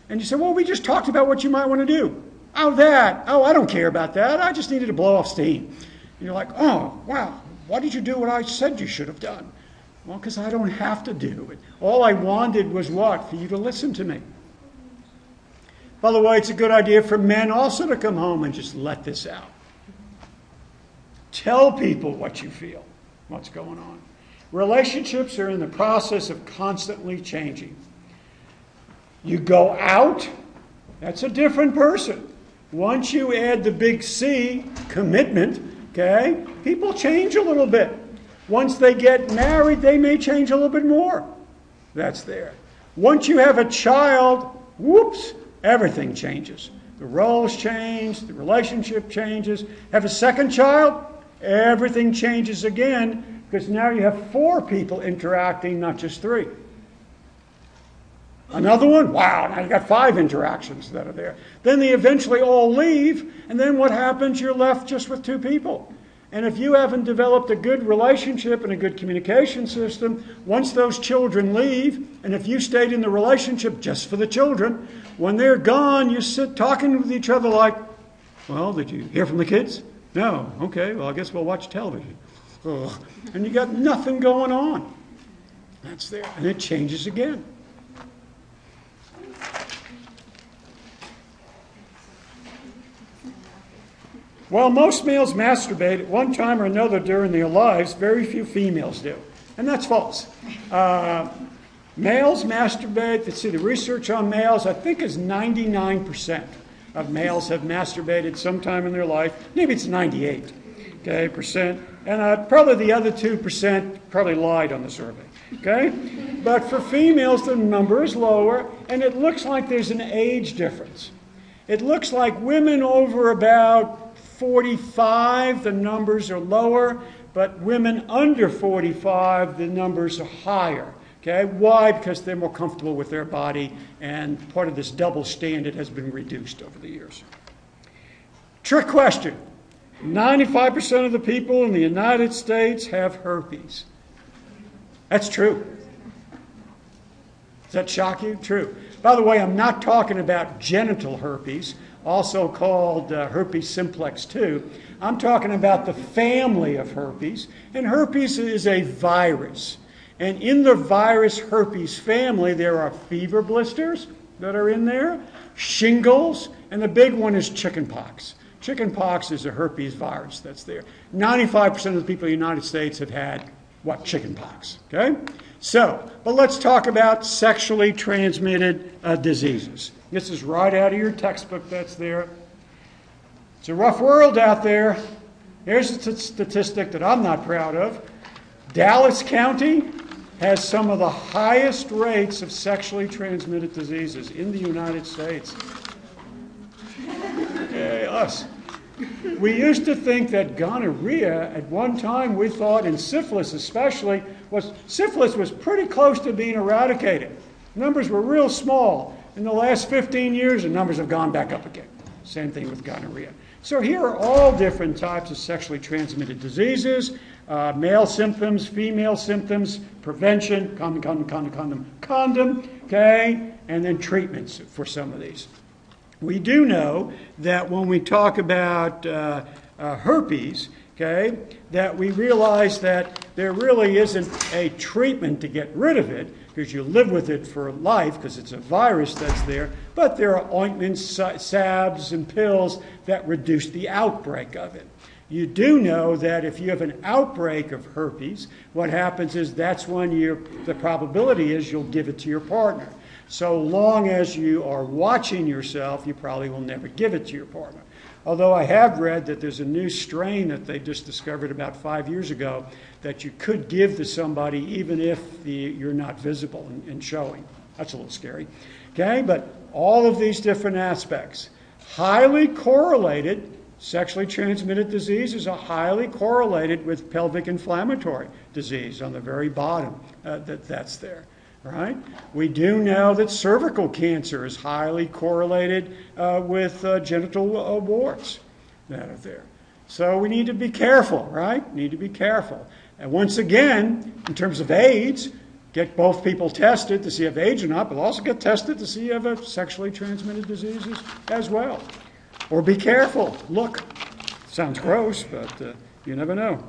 And you say, well, we just talked about what you might want to do. Oh, that. Oh, I don't care about that. I just needed to blow off steam. And you're like, oh, wow. Why did you do what I said you should have done? Well, because I don't have to do it. All I wanted was what? For you to listen to me. By the way, it's a good idea for men also to come home and just let this out. Tell people what you feel, what's going on. Relationships are in the process of constantly changing. You go out, that's a different person. Once you add the big C, commitment, okay, people change a little bit. Once they get married, they may change a little bit more. That's there. Once you have a child, whoops, everything changes. The roles change, the relationship changes. Have a second child, everything changes again, because now you have 4 people interacting, not just 3. Another one, wow, now you got 5 interactions that are there. Then they eventually all leave, and then what happens? You're left just with 2 people. And if you haven't developed a good relationship and a good communication system, once those children leave, and if you stayed in the relationship just for the children, when they're gone, you sit talking with each other like, well, did you hear from the kids? No. Okay, well, I guess we'll watch television. Ugh. And you got nothing going on. That's there. And it changes again. While most males masturbate at one time or another during their lives, very few females do. And that's false. Males masturbate, let's see, the research on males, I think is 99% of males have masturbated sometime in their life. Maybe it's 98%. Okay, percent. And probably the other 2% probably lied on the survey. Okay? But for females, the number is lower, and it looks like there's an age difference. It looks like women over about 45, the numbers are lower, but women under 45, the numbers are higher. Okay? Why? Because they're more comfortable with their body, and part of this double standard has been reduced over the years. Trick question. 95% of the people in the United States have herpes. That's true. Does that shock you? True. By the way, I'm not talking about genital herpes, also called herpes simplex 2. I'm talking about the family of herpes, and herpes is a virus. And in the virus herpes family, there are fever blisters that are in there, shingles, and the big one is chickenpox. Chickenpox is a herpes virus that's there. 95% of the people in the United States have had, what, chickenpox, okay? So, but let's talk about sexually transmitted diseases. This is right out of your textbook that's there. It's a rough world out there. Here's a statistic that I'm not proud of. Dallas County has some of the highest rates of sexually transmitted diseases in the United States. Okay, us. We used to think that gonorrhea, at one time we thought, and syphilis especially, syphilis was pretty close to being eradicated. Numbers were real small. In the last 15 years, the numbers have gone back up again. Same thing with gonorrhea. So here are all different types of sexually transmitted diseases, male symptoms, female symptoms, prevention, condom, okay, and then treatments for some of these. We do know that when we talk about herpes, okay, that we realize that there really isn't a treatment to get rid of it, because you live with it for life, because it's a virus that's there, but there are ointments, salves, and pills that reduce the outbreak of it. You do know that if you have an outbreak of herpes, what happens is that's when the probability is you'll give it to your partner. So long as you are watching yourself, you probably will never give it to your partner. Although I have read that there's a new strain that they just discovered about 5 years ago that you could give to somebody even if you're not visible and showing. That's a little scary. Okay, but all of these different aspects. Highly correlated, sexually transmitted diseases are highly correlated with pelvic inflammatory disease on the very bottom that's there. Right? We do know that cervical cancer is highly correlated with genital warts that are there. So we need to be careful, right? Need to be careful. And once again, in terms of AIDS, get both people tested to see if AIDS or not, but also get tested to see if you have sexually transmitted diseases as well. Or be careful. Look, sounds gross, but you never know.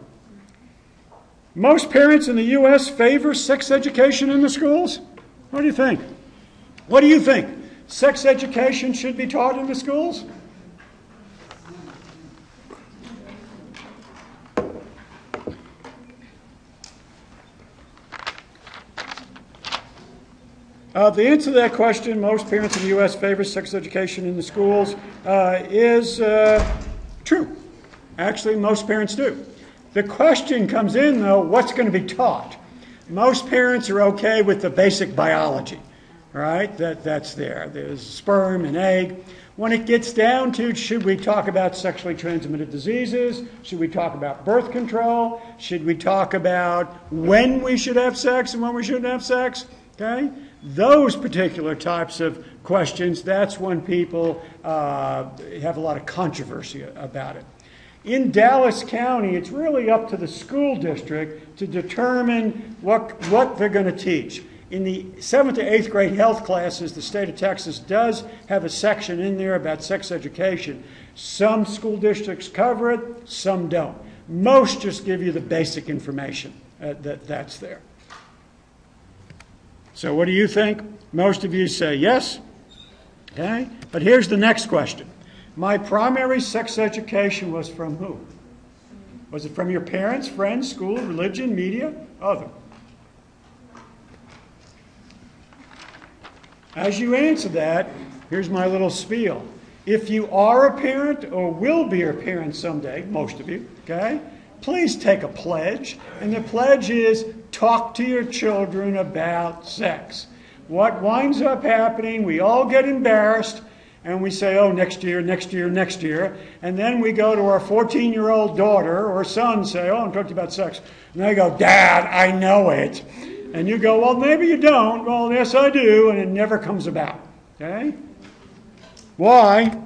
Most parents in the U.S. favor sex education in the schools? What do you think? What do you think? Sex education should be taught in the schools? The answer to that question, most parents in the U.S. favor sex education in the schools, is true. Actually, most parents do. The question comes in, though, what's going to be taught? Most parents are okay with the basic biology, right? That's there. There's sperm and egg. When it gets down to, should we talk about sexually transmitted diseases? Should we talk about birth control? Should we talk about when we should have sex and when we shouldn't have sex? Okay? Those particular types of questions, that's when people have a lot of controversy about it. In Dallas County, it's really up to the school district to determine what they're going to teach. In the 7th to 8th grade health classes, the state of Texas does have a section in there about sex education. Some school districts cover it, some don't. Most just give you the basic information that's there. So what do you think? Most of you say yes. Okay? But here's the next question. My primary sex education was from who? Was it from your parents, friends, school, religion, media, other? As you answer that, here's my little spiel. If you are a parent or will be a parent someday, most of you, okay, please take a pledge. And the pledge is talk to your children about sex. What winds up happening, we all get embarrassed, and we say, oh, next year, next year, next year. And then we go to our 14-year-old daughter or son and say, oh, I'm talking about sex. And they go, Dad, I know it. And you go, well, maybe you don't. Well, yes, I do. And it never comes about. Okay? Why?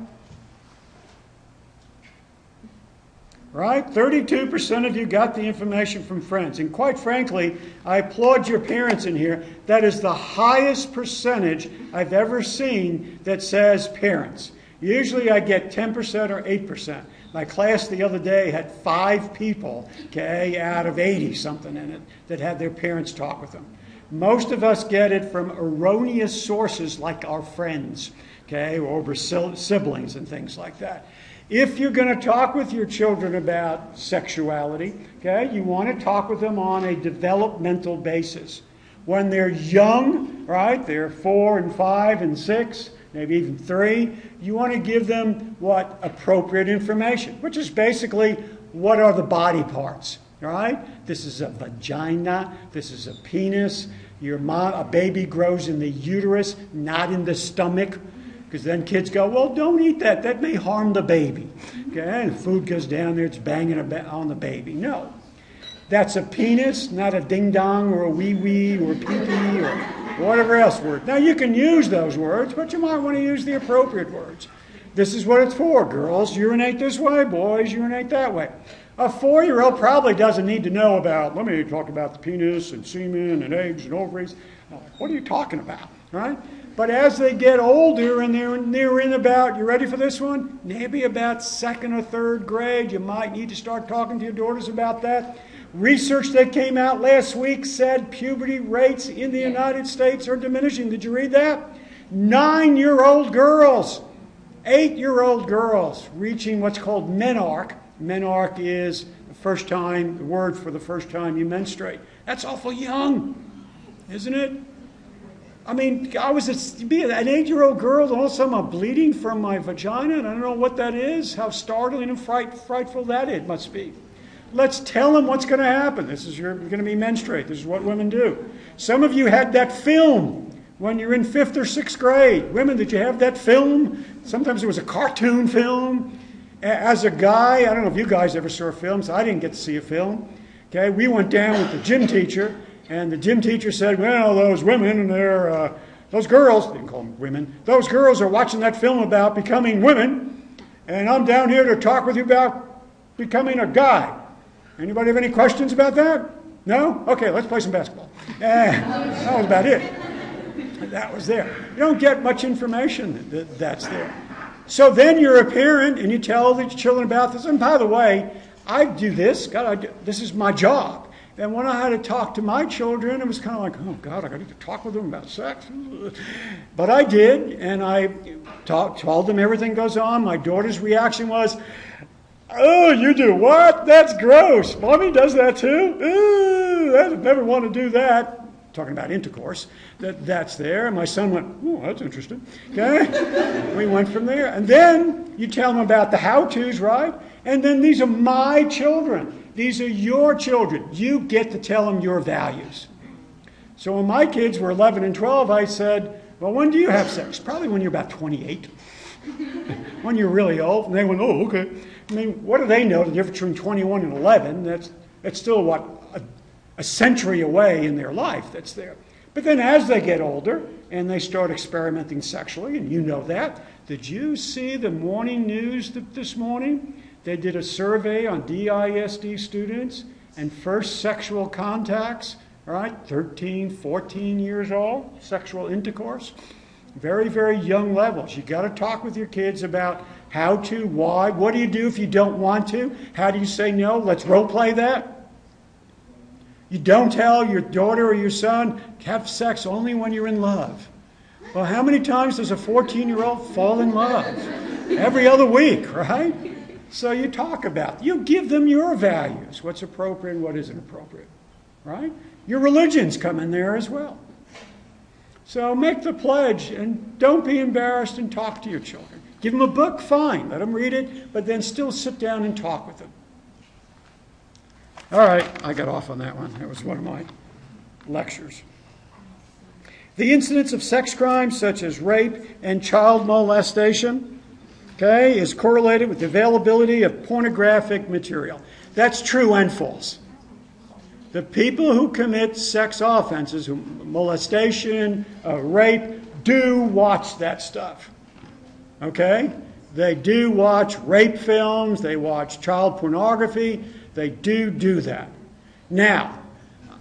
Right? 32% of you got the information from friends. And quite frankly, I applaud your parents in here. That is the highest percentage I've ever seen that says parents. Usually I get 10% or 8%. My class the other day had 5 people, okay, out of 80-something in it, that had their parents talk with them. Most of us get it from erroneous sources like our friends, okay, or siblings and things like that. If you're going to talk with your children about sexuality, okay, you want to talk with them on a developmental basis. When they're young, right, they're 4 and 5 and 6, maybe even 3, you want to give them what? Appropriate information, which is basically what are the body parts, right? This is a vagina, this is a penis, a baby grows in the uterus, not in the stomach. Because then kids go, well, don't eat that. That may harm the baby. Okay? And food goes down there, it's banging on the baby. No. That's a penis, not a ding-dong or a wee-wee or a pee-pee or whatever else word. Now, you can use those words, but you might want to use the appropriate words. This is what it's for. Girls urinate this way. Boys urinate that way. A 4-year-old probably doesn't need to know about, let me talk about the penis and semen and eggs and ovaries. What are you talking about? Right? But as they get older and they're in about, you ready for this one? Maybe about 2nd or 3rd grade, you might need to start talking to your daughters about that. Research that came out last week said puberty rates in the United States are diminishing. Did you read that? 9-year-old girls, 8-year-old girls reaching what's called menarche. Menarche is the word for the first time you menstruate. That's awful young, isn't it? I mean, I was an 8-year-old girl, and all of a sudden I'm bleeding from my vagina, and I don't know what that is, how startling and frightful that it must be. Let's tell them what's going to happen. You're going to be menstruate. This is what women do. Some of you had that film when you're in 5th or 6th grade. Women, did you have that film? Sometimes it was a cartoon film. As a guy, I don't know if you guys ever saw films. I didn't get to see a film. Okay, we went down with the gym teacher. And the gym teacher said, well, those women and those girls, they didn't call them women, those girls are watching that film about becoming women, and I'm down here to talk with you about becoming a guy. Anybody have any questions about that? No? Okay, let's play some basketball. That was about it. That was there. You don't get much information that's there. So then you're a parent, and you tell the children about this. And by the way, I do this. This is my job. And when I had to talk to my children, it was kind of like, oh, God, I got to talk with them about sex. But I did, and I told them everything goes on. My daughter's reaction was, oh, you do what? That's gross. Mommy does that too? Ooh, I never want to do that. Talking about intercourse. That's there. And my son went, oh, that's interesting. Okay? We went from there. And then you tell them about the how-tos, right? And then these are my children. These are your children. You get to tell them your values. So when my kids were 11 and 12, I said, well, when do you have sex? Probably when you're about 28. When you're really old. And they went, oh, okay. I mean, what do they know the difference between 21 and 11? That's still, what, a century away in their life that's there. But then as they get older and they start experimenting sexually, and you know that, did you see the morning news this morning? They did a survey on DISD students and first sexual contacts, right? 13, 14 years old, sexual intercourse. Very, very young levels. You got to talk with your kids about how to, why, what do you do if you don't want to? How do you say no? Let's role play that. You don't tell your daughter or your son, have sex only when you're in love. Well, how many times does a 14-year-old fall in love? Every other week, right? So you talk about, you give them your values, what's appropriate and what isn't appropriate, right? Your religions come in there as well. So make the pledge and don't be embarrassed and talk to your children. Give them a book, fine, let them read it, but then still sit down and talk with them. All right, I got off on that one. That was one of my lectures. The incidence of sex crimes such as rape and child molestation, okay, is correlated with the availability of pornographic material. That's true and false. The people who commit sex offenses, molestation, rape, do watch that stuff. Okay? They do watch rape films. They watch child pornography. They do that. Now,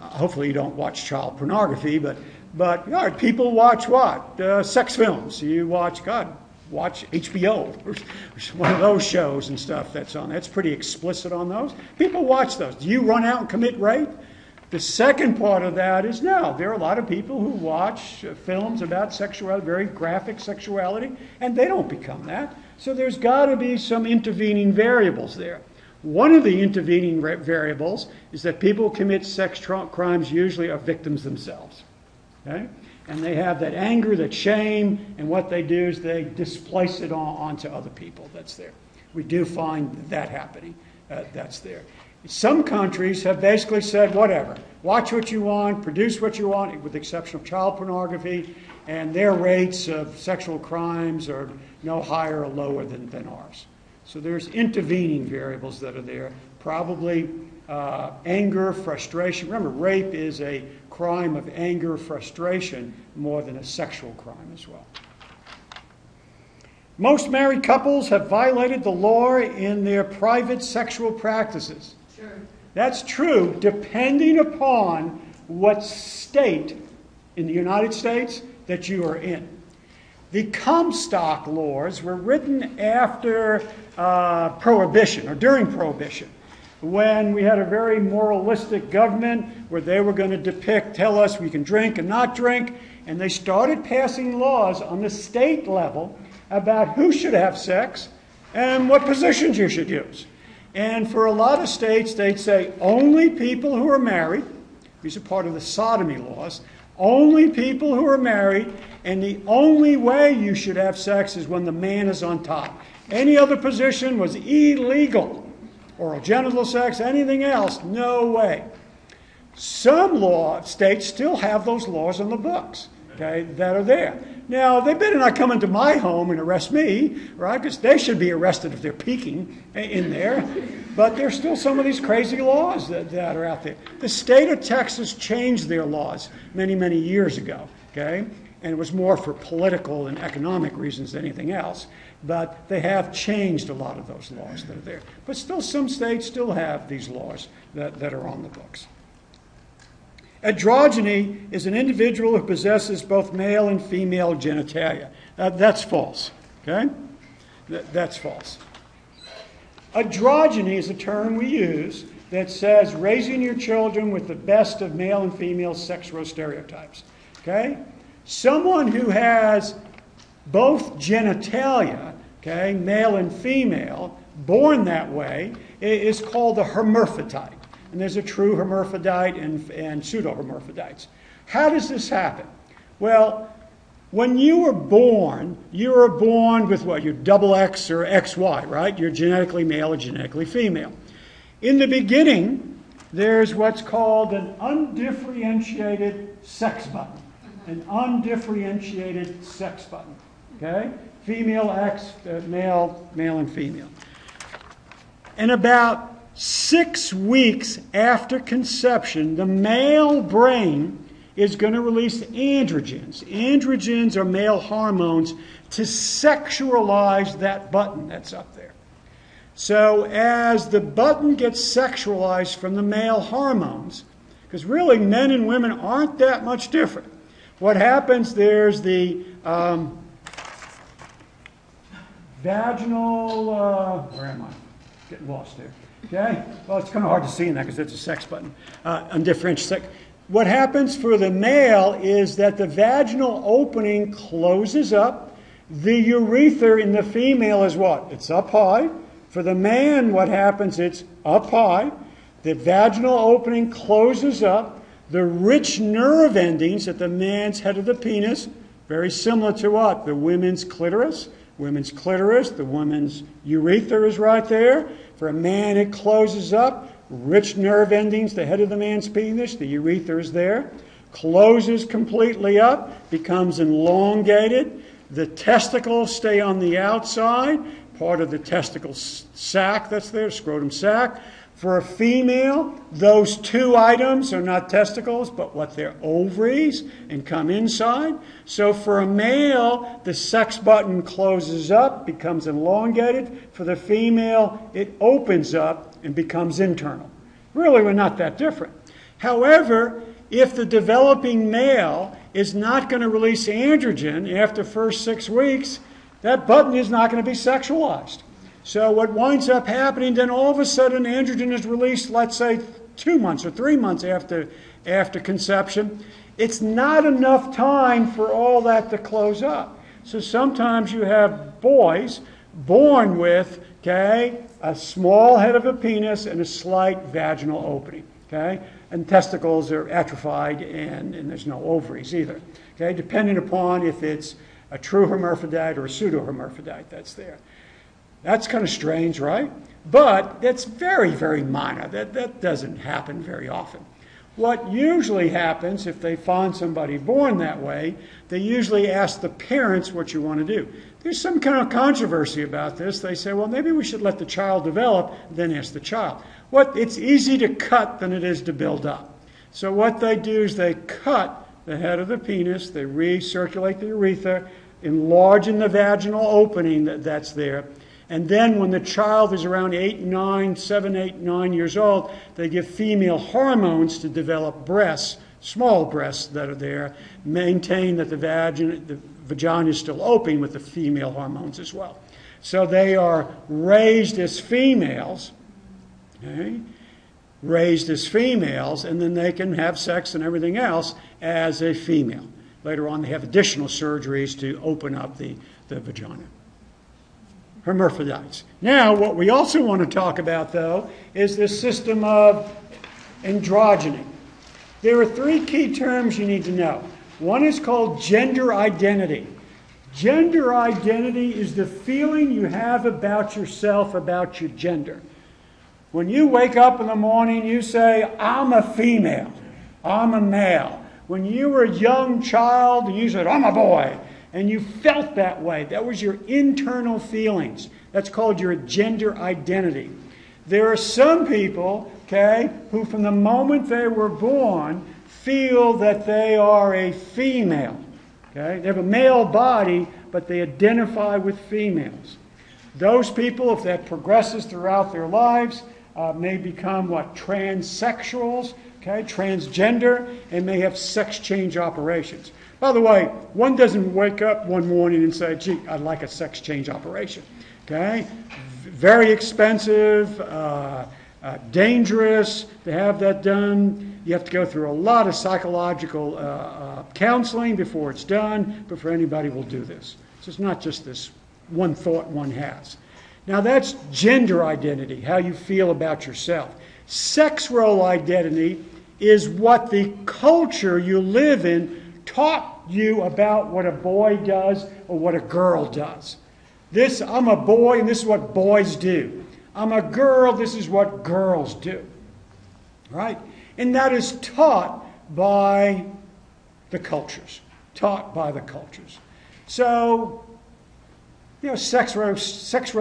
hopefully you don't watch child pornography, but all right, people watch what? Sex films. You watch HBO or one of those shows and stuff that's on. That's pretty explicit on those. People watch those. Do you run out and commit rape? The second part of that is no. There are a lot of people who watch films about sexuality, very graphic sexuality, and they don't become that. So there's got to be some intervening variables there. One of the intervening variables is that people who commit sex crimes usually are victims themselves. Okay? And they have that anger, that shame, and what they do is they displace it onto other people. That's there. We do find that happening. That's there. Some countries have basically said, whatever, watch what you want, produce what you want, with the exception of child pornography, and their rates of sexual crimes are no higher or lower than ours. So there's intervening variables that are there. Probably anger, frustration. Remember, rape is a crime of anger, frustration, more than a sexual crime as well. Most married couples have violated the law in their private sexual practices. Sure. That's true, depending upon what state in the United States that you are in. The Comstock laws were written after Prohibition, or during Prohibition, when we had a very moralistic government where they were going to tell us we can drink and not drink, and they started passing laws on the state level about who should have sex and what positions you should use. And for a lot of states, they'd say only people who are married, these are part of the sodomy laws, only people who are married, and the only way you should have sex is when the man is on top. Any other position was illegal. Oral genital sex, anything else, no way. Some states still have those laws on the books, okay, that are there. Now, they better not come into my home and arrest me, right? Because they should be arrested if they're peeking in there. But there's still some of these crazy laws that are out there. The state of Texas changed their laws many, many years ago, okay? And it was more for political and economic reasons than anything else. But they have changed a lot of those laws that are there. But still, some states still have these laws that are on the books. Androgyny is an individual who possesses both male and female genitalia. That's false, okay? That's false. Androgyny is a term we use that says raising your children with the best of male and female sexual stereotypes, okay? Someone who has both genitalia, okay, male and female, born that way, is called a hermaphrodite. And there's a true hermaphrodite and pseudo-hermaphrodites. How does this happen? Well, when you were born with what? Your double X or XY, right? You're genetically male or genetically female. In the beginning, there's what's called an undifferentiated sex button. An undifferentiated sex button. Okay? Female X, male and female. And about 6 weeks after conception, the male brain is going to release androgens. Androgens are male hormones to sexualize that button that's up there. So as the button gets sexualized from the male hormones, because really men and women aren't that much different. What happens, there's the vaginal, where am I? Getting lost there. Okay? Well, it's kind of hard to see in that because it's a sex button. Undifferentiated sex. What happens for the male is that the vaginal opening closes up. The urethra in the female is what? It's up high. For the man, what happens? It's up high. The vaginal opening closes up. The rich nerve endings at the man's head of the penis, very similar to what? The women's clitoris. Women's clitoris, the woman's urethra is right there. For a man, it closes up. Rich nerve endings, the head of the man's penis, the urethra is there. closes completely up, becomes elongated. The testicles stay on the outside, part of the testicle sac that's there, scrotum sac. For a female, those two items are not testicles, but what they're ovaries and come inside. So for a male, the sex button closes up, becomes elongated. For the female, it opens up and becomes internal. Really, we're not that different. However, if the developing male is not going to release androgen after the first 6 weeks, that button is not going to be sexualized. So what winds up happening, then all of a sudden androgen is released, let's say 2 months or 3 months after conception. It's not enough time for all that to close up. So sometimes you have boys born with, a small head of a penis and a slight vaginal opening, and testicles are atrophied and there's no ovaries either, depending upon if it's a true hermaphrodite or a pseudo-hermaphrodite that's there. That's kind of strange, right? But that's very, very minor. That doesn't happen very often. What usually happens if they find somebody born that way, they usually ask the parents what you want to do. There's some kind of controversy about this. They say, well, maybe we should let the child develop, then ask the child. It's easy to cut than it is to build up. So what they do is they cut the head of the penis, they recirculate the urethra, enlarging the vaginal opening that's there. And then when the child is around 7, 8, 9 years old, they give female hormones to develop breasts, small breasts that are there, maintain that the vagina is still open with the female hormones as well. So they are raised as females, raised as females, and then they can have sex and everything else as a female. Later on, they have additional surgeries to open up the vagina. Hermaphrodites. Now, what we also want to talk about, though, is the system of androgyny. There are 3 key terms you need to know. One is called gender identity. Gender identity is the feeling you have about yourself, about your gender. When you wake up in the morning, you say, I'm a female, I'm a male. When you were a young child, you said, I'm a boy. And you felt that way. That was your internal feelings. That's called your gender identity. There are some people, who from the moment they were born feel that they are a female. They have a male body, but they identify with females. Those people, if that progresses throughout their lives, may become transsexuals, transgender, and may have sex change operations. By the way, one doesn't wake up one morning and say, gee, I'd like a sex change operation. Very expensive, dangerous to have that done. You have to go through a lot of psychological counseling before it's done, before anybody will do this. So it's not just this one thought one has. Now that's gender identity, how you feel about yourself. Sex role identity is what the culture you live in taught you about what a boy does or what a girl does. I'm a boy and this is what boys do. I'm a girl, this is what girls do. Right? And that is taught by the cultures. So, sex role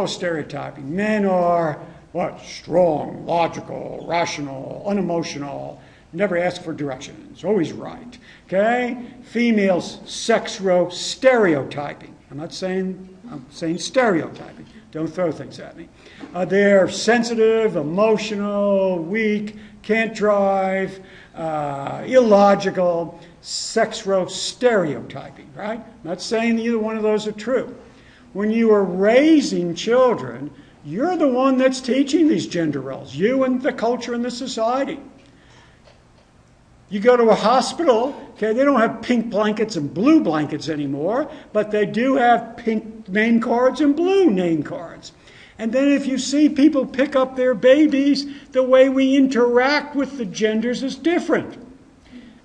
stereotyping. Men are strong, logical, rational, unemotional, never ask for directions, always right. Females, sex role stereotyping. I'm saying stereotyping. Don't throw things at me. They're sensitive, emotional, weak, can't drive, illogical, sex role stereotyping, right? I'm not saying either one of those are true. When you are raising children, you're the one that's teaching these gender roles, you and the culture and the society. You go to a hospital, they don't have pink blankets and blue blankets anymore, but they do have pink name cards and blue name cards. And then if you see people pick up their babies, the way we interact with the genders is different.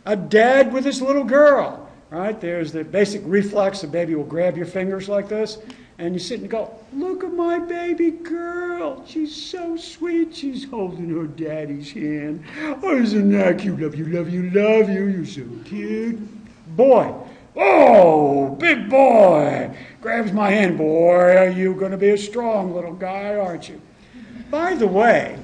A dad with his little girl, right? There's the basic reflex, the baby will grab your fingers like this. And you sit and go, look at my baby girl. She's so sweet. She's holding her daddy's hand. Oh, isn't that cute? Love you, love you, love you. You're so cute. Boy. Oh, big boy. Grabs my hand. Boy, are you going to be a strong little guy, aren't you? By the way,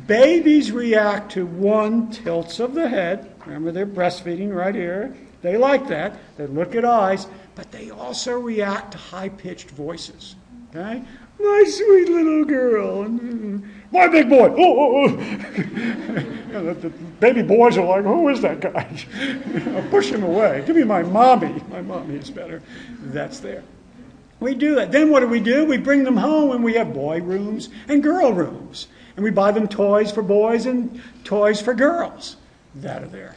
babies react to one, tilts of the head. Remember, they're breastfeeding right here. They like that. They look at eyes. But they also react to high-pitched voices. Okay? My sweet little girl. My big boy. Oh. The baby boys are like, who is that guy? I'll push him away. Give me my mommy. My mommy is better. That's there. We do that. Then what do? We bring them home and we have boy rooms and girl rooms. And we buy them toys for boys and toys for girls. That are there.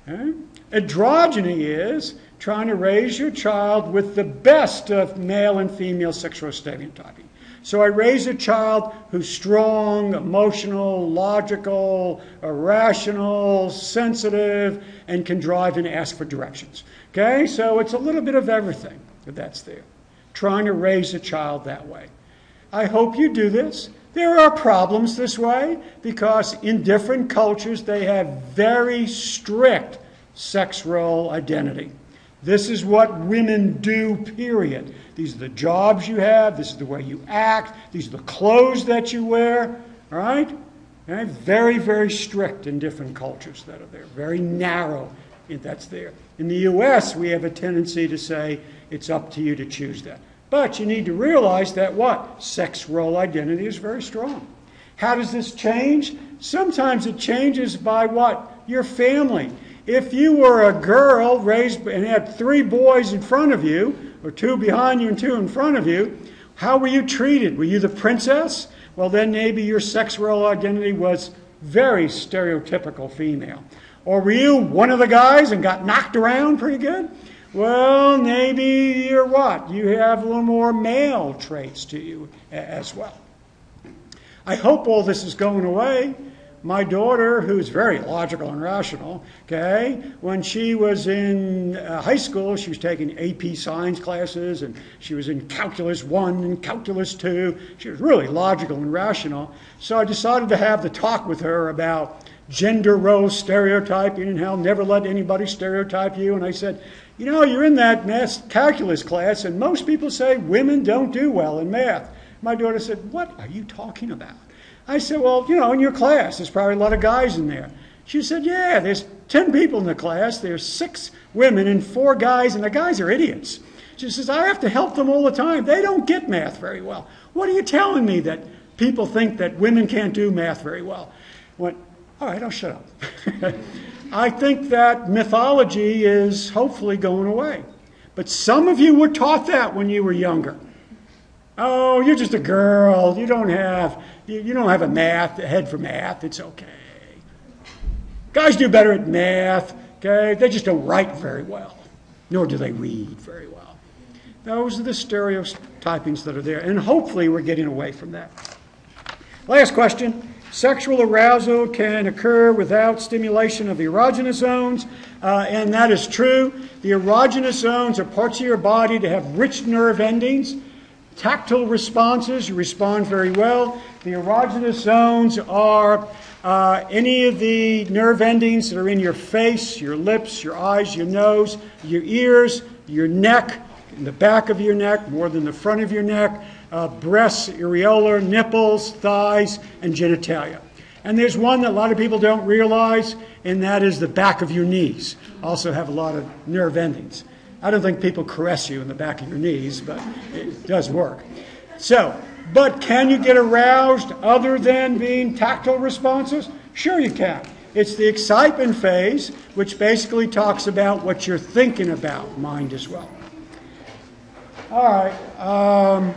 Okay? Androgyny is trying to raise your child with the best of male and female sexual stereotyping. So I raise a child who's strong, emotional, logical, irrational, sensitive, and can drive and ask for directions. Okay? So it's a little bit of everything that's there. Trying to raise a child that way. I hope you do this. There are problems this way because in different cultures they have very strict sex role identity. This is what women do, period. These are the jobs you have. This is the way you act. These are the clothes that you wear. All right? Okay? Very, very strict in different cultures that are there. Very narrow that's there. In the U.S., we have a tendency to say it's up to you to choose that. But you need to realize that what? Sex role identity is very strong. How does this change? Sometimes it changes by what? Your family. If you were a girl raised and had 3 boys in front of you, or 2 behind you and 2 in front of you, how were you treated? Were you the princess? Well, then maybe your sex role identity was very stereotypical female. Or were you one of the guys and got knocked around pretty good? Well, maybe you're what? You have a little more male traits to you as well. I hope all this is going away. My daughter, who's very logical and rational, okay, when she was in high school, she was taking AP science classes, and she was in Calculus 1 and Calculus 2. She was really logical and rational. So I decided to have the talk with her about gender role stereotyping and how never let anybody stereotype you. And I said, you know, you're in that math calculus class, and most people say women don't do well in math. My daughter said, what are you talking about? I said, well, you know, in your class, there's probably a lot of guys in there. She said, yeah, there's 10 people in the class. There's 6 women and 4 guys, and the guys are idiots. She says, I have to help them all the time. They don't get math very well. What are you telling me that people think that women can't do math very well? I went, all right, I'll shut up. I think that mythology is hopefully going away. But some of you were taught that when you were younger. Oh, you're just a girl. You don't have a head for math. It's okay. Guys do better at math. Okay, they just don't write very well, nor do they read very well. Those are the stereotypings that are there, and hopefully we're getting away from that. Last question. Sexual arousal can occur without stimulation of the erogenous zones, and that is true. The erogenous zones are parts of your body that have rich nerve endings. Tactile responses, you respond very well. The erogenous zones are any of the nerve endings that are in your face, your lips, your eyes, your nose, your ears, your neck, in the back of your neck, more than the front of your neck, breasts, areolar, nipples, thighs, and genitalia. And there's one that a lot of people don't realize, and that is the back of your knees. Also have a lot of nerve endings. I don't think people caress you in the back of your knees, but it does work. So, but can you get aroused other than being tactile responses? Sure you can. It's the excitement phase, which basically talks about what you're thinking about, mind as well. All right.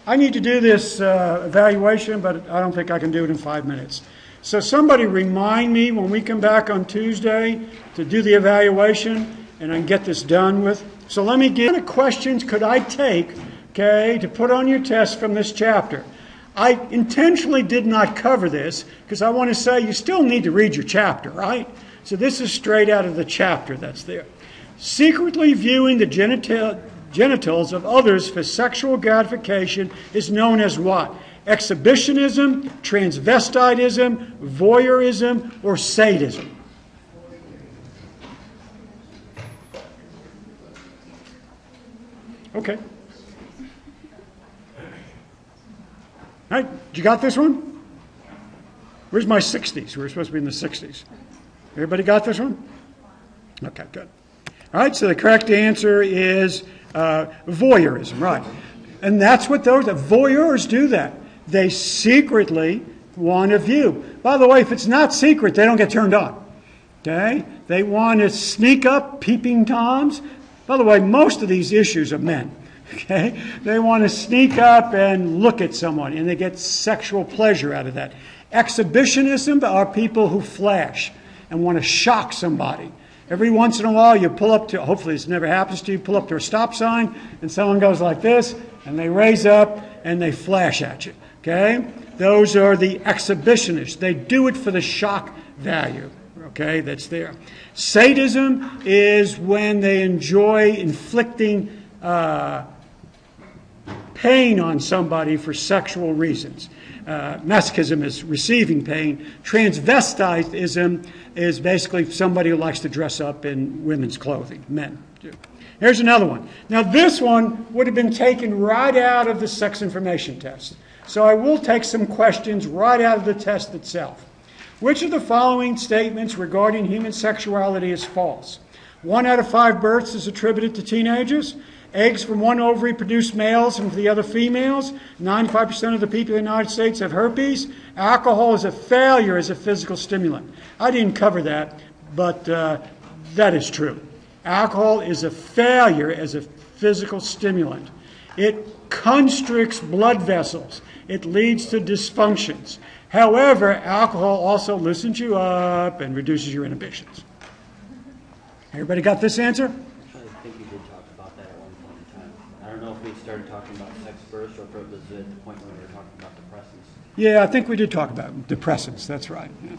I need to do this evaluation, but I don't think I can do it in 5 minutes. So somebody remind me when we come back on Tuesday to do the evaluation, and I can get this done with. So let me get what questions could I take, okay, to put on your test from this chapter. I intentionally did not cover this because I want to say you still need to read your chapter, right? So this is straight out of the chapter that's there. Secretly viewing the genitals of others for sexual gratification is known as what? Exhibitionism, transvestitism, voyeurism, or sadism? Okay. All right, you got this one? Where's my 60s? We're supposed to be in the 60s. Everybody got this one? Okay, good. All right, so the correct answer is voyeurism, right. And that's what those voyeurs do that. They secretly want to view. By the way, if it's not secret, they don't get turned on. Okay? They want to sneak up, peeping toms. By the way, most of these issues are men. Okay? They want to sneak up and look at someone, and they get sexual pleasure out of that. Exhibitionism are people who flash and want to shock somebody. Every once in a while, you pull up to, hopefully this never happens to you, pull up to a stop sign, and someone goes like this, and they raise up, and they flash at you. Okay? Those are the exhibitionists. They do it for the shock value. Okay, that's there. Sadism is when they enjoy inflicting pain on somebody for sexual reasons. Masochism is receiving pain. Transvestitism is basically somebody who likes to dress up in women's clothing. Men do. Here's another one. Now this one would have been taken right out of the sex information test. So I will take some questions right out of the test itself. Which of the following statements regarding human sexuality is false? 1 out of 5 births is attributed to teenagers. Eggs from one ovary produce males and from the other females. 95% of the people in the United States have herpes. Alcohol is a failure as a physical stimulant. I didn't cover that, but that is true. Alcohol is a failure as a physical stimulant. It constricts blood vessels. It leads to dysfunctions. However, alcohol also loosens you up and reduces your inhibitions. Everybody got this answer? I think you did talk about that at one point in time. I don't know if we started talking about sex first or if it was at the point when we were talking about depressants. Yeah, I think we did talk about depressants. That's right. Yeah.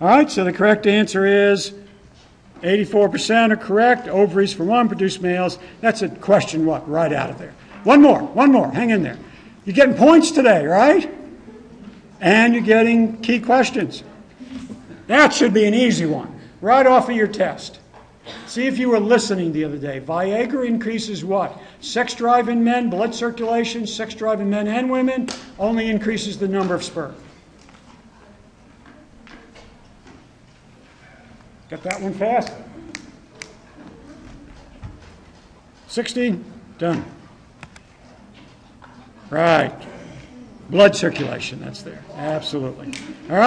All right, so the correct answer is 84% are correct. Ovaries for one produce males. That's a question, what, right out of there. One more. Hang in there. You're getting points today, right? And you're getting key questions. That should be an easy one, right off of your test. See if you were listening the other day. Viagra increases what? Sex drive in men, blood circulation, sex drive in men and women, only increases the number of sperm. Got that one fast? 60? Done. Right. Blood circulation, that's there. Absolutely. All right.